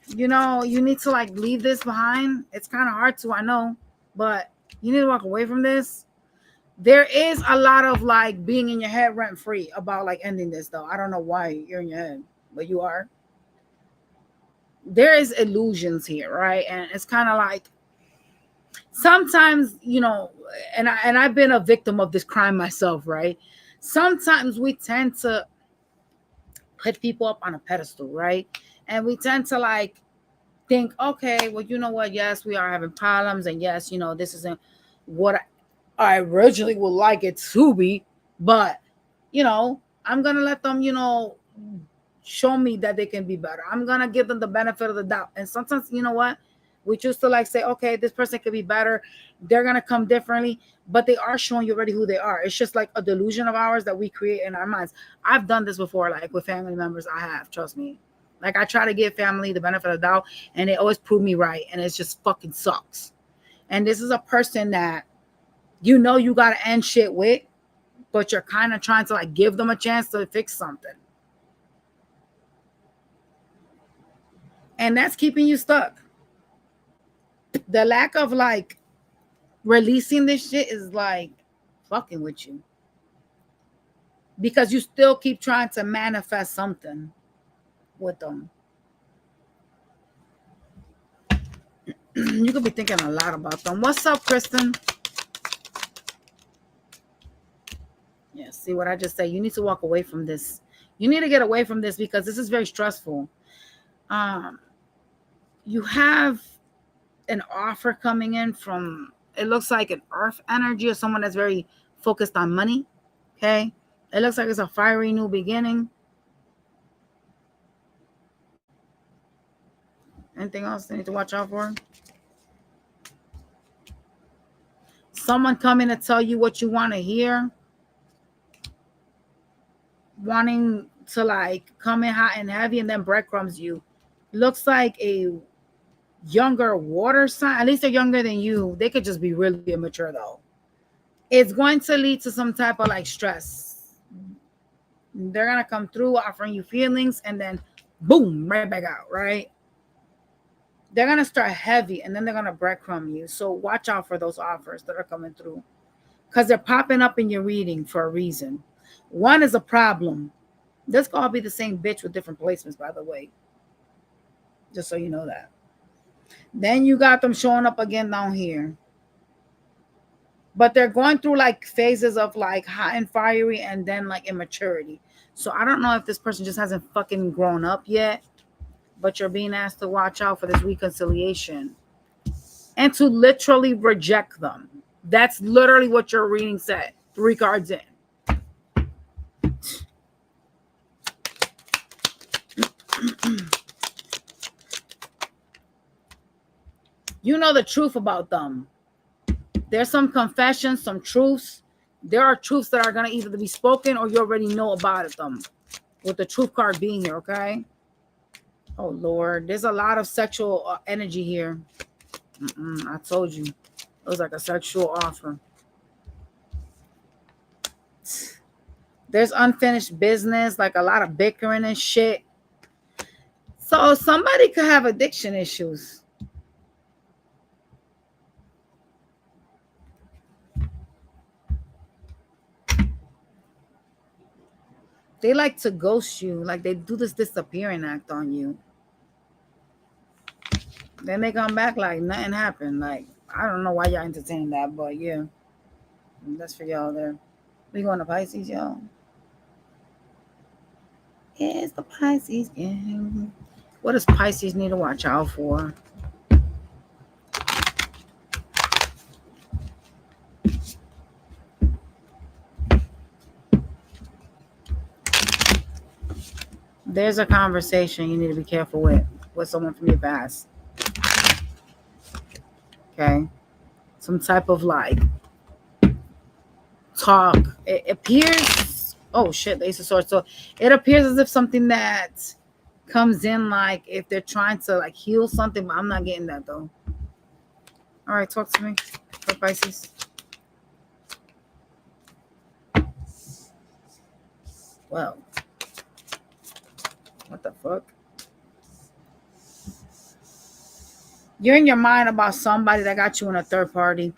You know, you need to like leave this behind. It's kind of hard to, I know, but you need to walk away from this. There is a lot of like being in your head rent free about like ending this though. I don't know why you're in your head, but you are. There is illusions here, right? And it's kind of like sometimes, you know, and I've been a victim of this crime myself, right? Sometimes we tend to put people up on a pedestal, right? And we tend to like think, okay, well, you know what? Yes, we are having problems, and yes, you know, this isn't what I originally would like it to be, but you know, I'm gonna let them, you know, show me that they can be better. I'm gonna give them the benefit of the doubt. And sometimes, you know what? We choose to like say, okay, this person could be better. They're gonna come differently, but they are showing you already who they are. It's just like a delusion of ours that we create in our minds. I've done this before, like with family members. I have, trust me. Like I try to give family the benefit of the doubt, and they always prove me right, and it just fucking sucks. And this is a person that you know you gotta end shit with, but you're kind of trying to like give them a chance to fix something. And that's keeping you stuck. The lack of like releasing this shit is like fucking with you. Because you still keep trying to manifest something with them. You could be thinking a lot about them. What's up, Kristen? Yeah, see what I just said? You need to walk away from this. You need to get away from this because this is very stressful. You have an offer coming in from, it looks like an earth energy or someone that's very focused on money. Okay. It looks like it's a fiery new beginning. Anything else they need to watch out for? Someone coming to tell you what you want to hear. Wanting to like come in hot and heavy and then breadcrumbs you. Looks like a younger water sign. At least they're younger than you. They could just be really immature though. It's going to lead to some type of like stress. They're gonna come through offering you feelings and then boom, right back out, right? They're gonna start heavy and then they're gonna breadcrumb you. So watch out for those offers that are coming through. Because they're popping up in your reading for a reason. One is a problem. This could all be the same bitch with different placements, by the way. Just so you know that. Then you got them showing up again down here. But they're going through like phases of like hot and fiery and then like immaturity. So I don't know if this person just hasn't fucking grown up yet, but you're being asked to watch out for this reconciliation and to literally reject them. That's literally what your reading said. 3 cards in. You know the truth about them. There's some confessions, some truths. There are truths that are going to either be spoken or you already know about them. With the truth card being here, okay? Oh, Lord. There's a lot of sexual energy here. I told you. It was like a sexual offer. There's unfinished business, like a lot of bickering and shit. So somebody could have addiction issues. They like to ghost you. Like they do this disappearing act on you. Then they come back like nothing happened. Like, I don't know why y'all entertaining that, but yeah. That's for y'all there. We going to Pisces, y'all. It's the Pisces game. What does Pisces need to watch out for? There's a conversation you need to be careful with someone from your past. Okay? Some type of like talk. It appears, oh shit, the Ace of Swords. So it appears as if something that comes in like if they're trying to like heal something, but I'm not getting that though. All right, talk to me for Pisces. Well, what the fuck? You're in your mind about somebody that got you in a third party.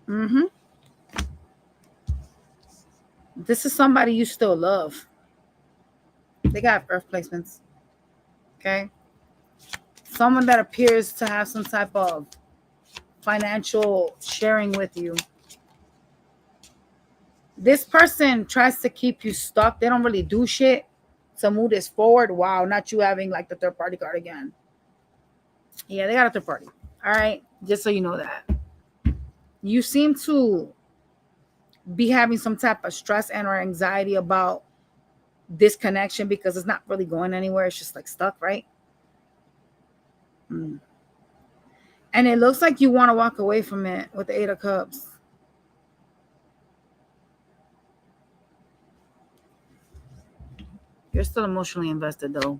Mm-hmm. This is somebody you still love. They got earth placements. Okay. Someone that appears to have some type of financial sharing with you. This person tries to keep you stuck. They don't really do shit to move this forward. Wow, not you having like the third party card again. Yeah, they got a third party. All right, just so you know that. You seem to be having some type of stress and or anxiety about this connection because it's not really going anywhere. It's just like stuck, right? And it looks like you want to walk away from it with the Eight of Cups. You're still emotionally invested though.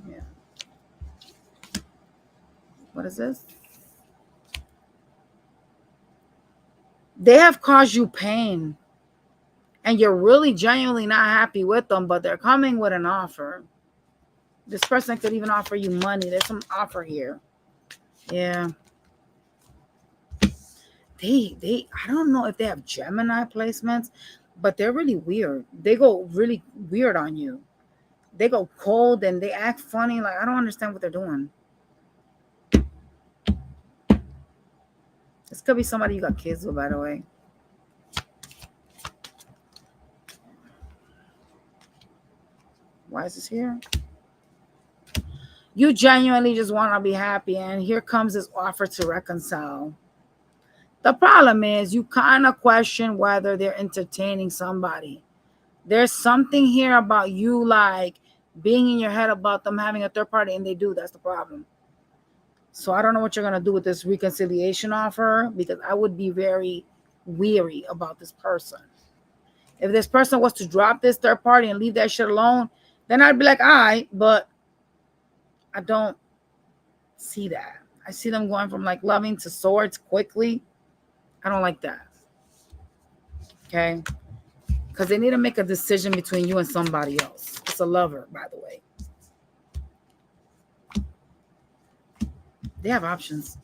Yeah. What is this? They have caused you pain. And you're really genuinely not happy with them, but they're coming with an offer. This person could even offer you money. There's some offer here. Yeah. They I don't know if they have Gemini placements, but they're really weird. They go really weird on you. They go cold and they act funny. Like, I don't understand what they're doing. This could be somebody you got kids with, by the way. Why is this here? You genuinely just want to be happy, and here comes this offer to reconcile. The problem is you kind of question whether they're entertaining somebody. There's something here about you like being in your head about them having a third party, and they do. That's the problem. So I don't know what you're going to do with this reconciliation offer, because I would be very weary about this person. If this person was to drop this third party and leave that shit alone, then I'd be like, all right, but I don't see that. I see them going from like loving to swords quickly. I don't like that. Okay? Because they need to make a decision between you and somebody else. It's a lover, by the way. They have options.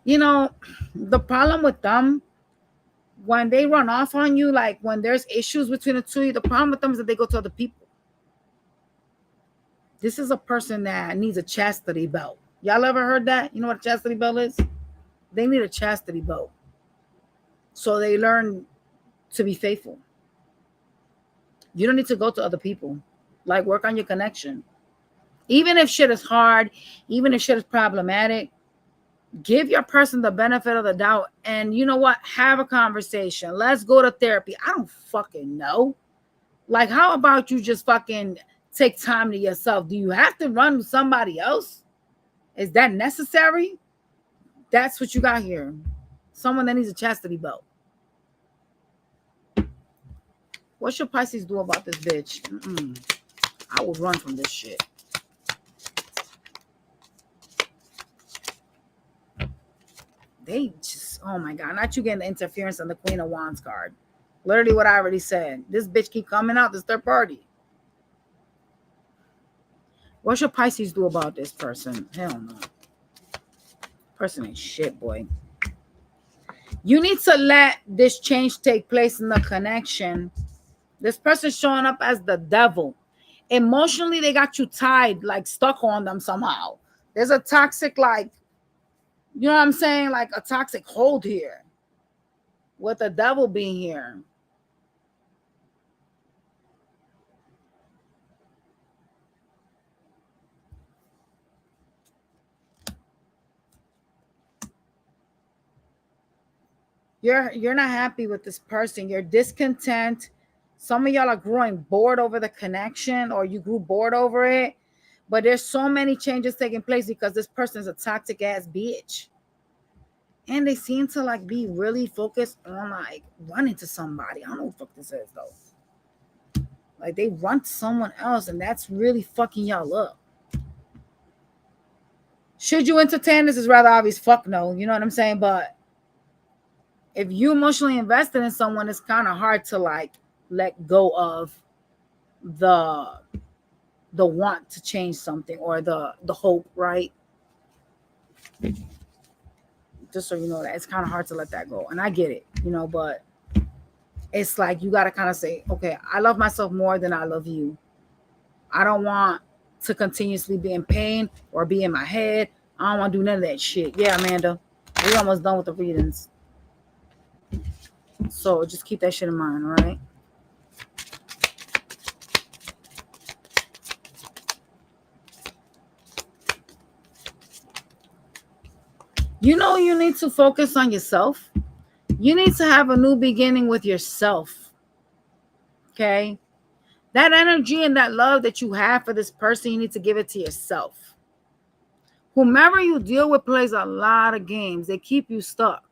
You know, the problem with them, when they run off on you, like when there's issues between the two of you, the problem with them is that they go to other people. This is a person that needs a chastity belt. Y'all ever heard that? You know what a chastity belt is? They need a chastity belt. So they learn to be faithful. You don't need to go to other people. Like, work on your connection. Even if shit is hard, even if shit is problematic, give your person the benefit of the doubt. And you know what? Have a conversation. Let's go to therapy. I don't fucking know. Like, how about you just fucking take time to yourself? Do you have to run with somebody else? Is that necessary? That's what you got here. Someone that needs a chastity belt. What should Pisces do about this bitch? I will run from this shit. They just, oh my God, not you getting the interference on the Queen of Wands card. Literally what I already said. This bitch keep coming out, this third party. What should Pisces do about this person? Hell no. Person ain't shit, boy. You need to let this change take place in the connection. This person showing up as the devil. Emotionally, they got you tied, like stuck on them somehow. There's a toxic, like, you know what I'm saying? Like a toxic hold here. With the devil being here. You're not happy with this person. You're discontent. Some of y'all are growing bored over the connection, or you grew bored over it. But there's so many changes taking place because this person is a toxic ass bitch. And they seem to like be really focused on like running to somebody. I don't know what the fuck this is though. Like they run to someone else, and that's really fucking y'all up. Should you entertain this? Is rather obvious. Fuck no. You know what I'm saying? But if you emotionally invested in someone, it's kind of hard to like let go of the want to change something, or the hope, right? Just so you know that it's kind of hard to let that go, and I get it, you know, but it's like you got to kind of say, okay, I love myself more than I love you. I don't want to continuously be in pain or be in my head. I don't want to do none of that shit. Yeah, Amanda, we almost done with the readings, so just keep that shit in mind. All right. You know, you need to focus on yourself. You need to have a new beginning with yourself. Okay? That energy and that love that you have for this person, you need to give it to yourself. Whomever you deal with plays a lot of games. They keep you stuck,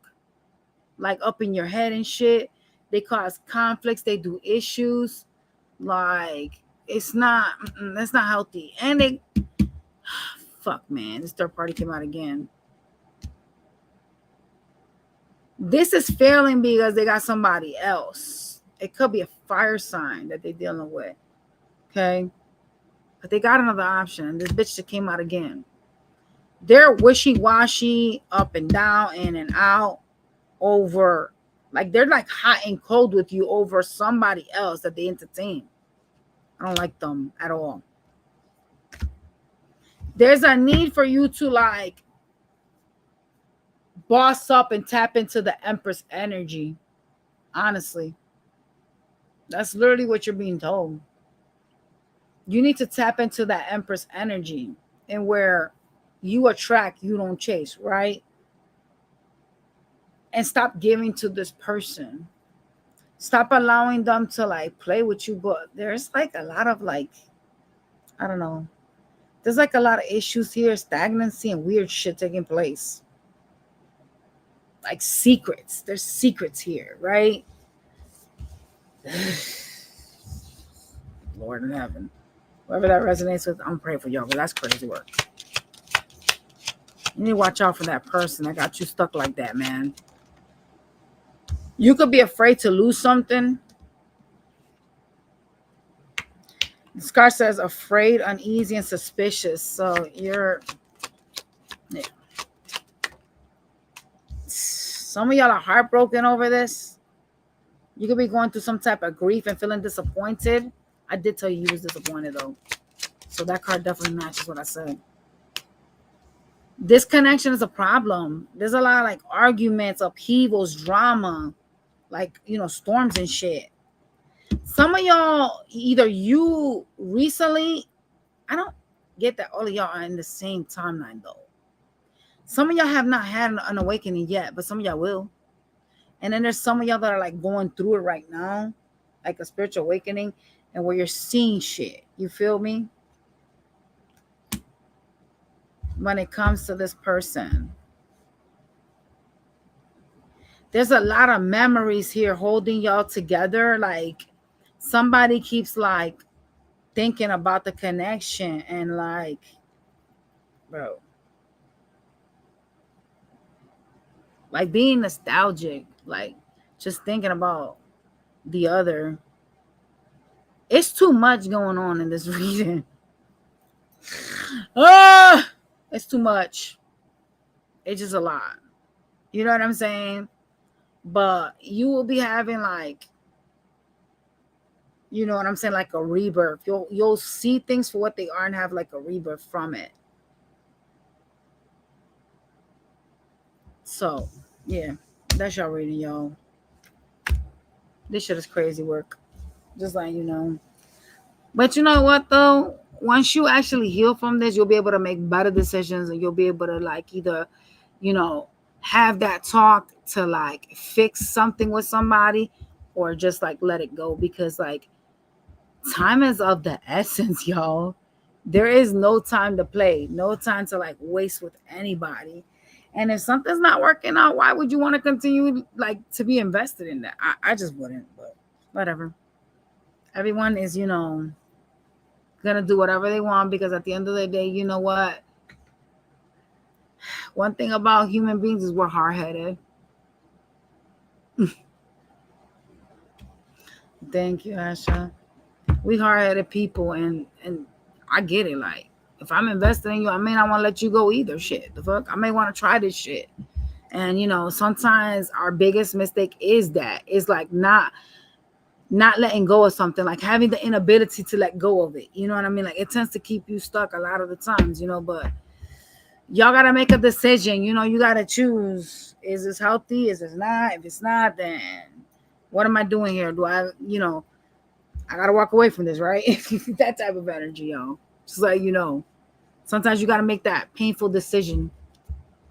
like up in your head and shit. They cause conflicts. They do issues. Like, it's not, that's not healthy. And they, fuck, man, this third party came out again. This is failing because they got somebody else. It could be a fire sign that they're dealing with. Okay? But they got another option. This bitch that came out again. They're wishy-washy, up and down, in and out, over. Like, they're like hot and cold with you over somebody else that they entertain. I don't like them at all. There's a need for you to like boss up and tap into the Empress energy. Honestly, that's literally what you're being told. You need to tap into that Empress energy, and where you attract, you don't chase, right? And stop giving to this person. Stop allowing them to like play with you. But there's like a lot of like, I don't know. There's like a lot of issues here, stagnancy and weird shit taking place. Like secrets. There's secrets here, right? Lord in heaven. Whoever that resonates with, I'm praying for y'all, but that's crazy work. You need to watch out for that person that got you stuck like that, man. You could be afraid to lose something. This card says afraid, uneasy, and suspicious. So you're, yeah. Some of y'all are heartbroken over this. You could be going through some type of grief and feeling disappointed. I did tell you was disappointed though. So that card definitely matches what I said. This connection is a problem. There's a lot of like arguments, upheavals, drama, like, you know, storms and shit. Some of y'all, either you recently, I don't get that all of y'all are in the same timeline though. Some of y'all have not had an awakening yet, but some of y'all will. And then there's some of y'all that are like going through it right now, like a spiritual awakening, and where you're seeing shit. You feel me? When it comes to this person, there's a lot of memories here holding y'all together. Like somebody keeps like thinking about the connection and like, bro, like being nostalgic, like just thinking about the other. It's too much going on in this reading. Ah, it's too much. It's just a lot. You know what I'm saying? But you will be having like, you know what I'm saying, like a rebirth. You'll see things for what they are and have like a rebirth from it. So yeah, that's your reading, y'all. This shit is crazy work. Just like you know. But you know what though? Once you actually heal from this, you'll be able to make better decisions and you'll be able to like either, you know, have that talk to like fix something with somebody or just like let it go because like time is of the essence, y'all. There is no time to play, no time to like waste with anybody. And if something's not working out, why would you want to continue like to be invested in that? I just wouldn't, but whatever. Everyone is, you know, gonna do whatever they want because at the end of the day, you know what? One thing about human beings is we're hard headed. Thank you, Asha. We hard headed people, and I get it. Like, if I'm invested in you, I may not want to let you go either. Shit, the fuck, I may want to try this shit. And you know, sometimes our biggest mistake is that it's like not letting go of something, like having the inability to let go of it. You know what I mean? Like it tends to keep you stuck a lot of the times. You know, but y'all gotta make a decision. You know, you gotta choose: is this healthy? Is this not? If it's not, then what am I doing here? Do I, you know, I gotta walk away from this, right? That type of energy, y'all. Just like you know, sometimes you gotta make that painful decision.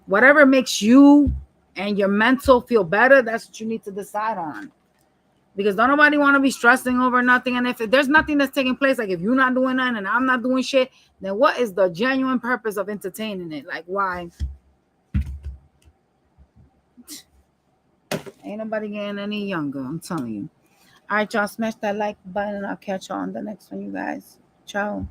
Whatever makes you and your mental feel better, that's what you need to decide on. Because don't nobody want to be stressing over nothing. And if there's nothing that's taking place, like if you're not doing nothing and I'm not doing shit, then what is the genuine purpose of entertaining it? Like why? Ain't nobody getting any younger, I'm telling you. All right, y'all, smash that like button and I'll catch y'all on the next one, you guys. Ciao.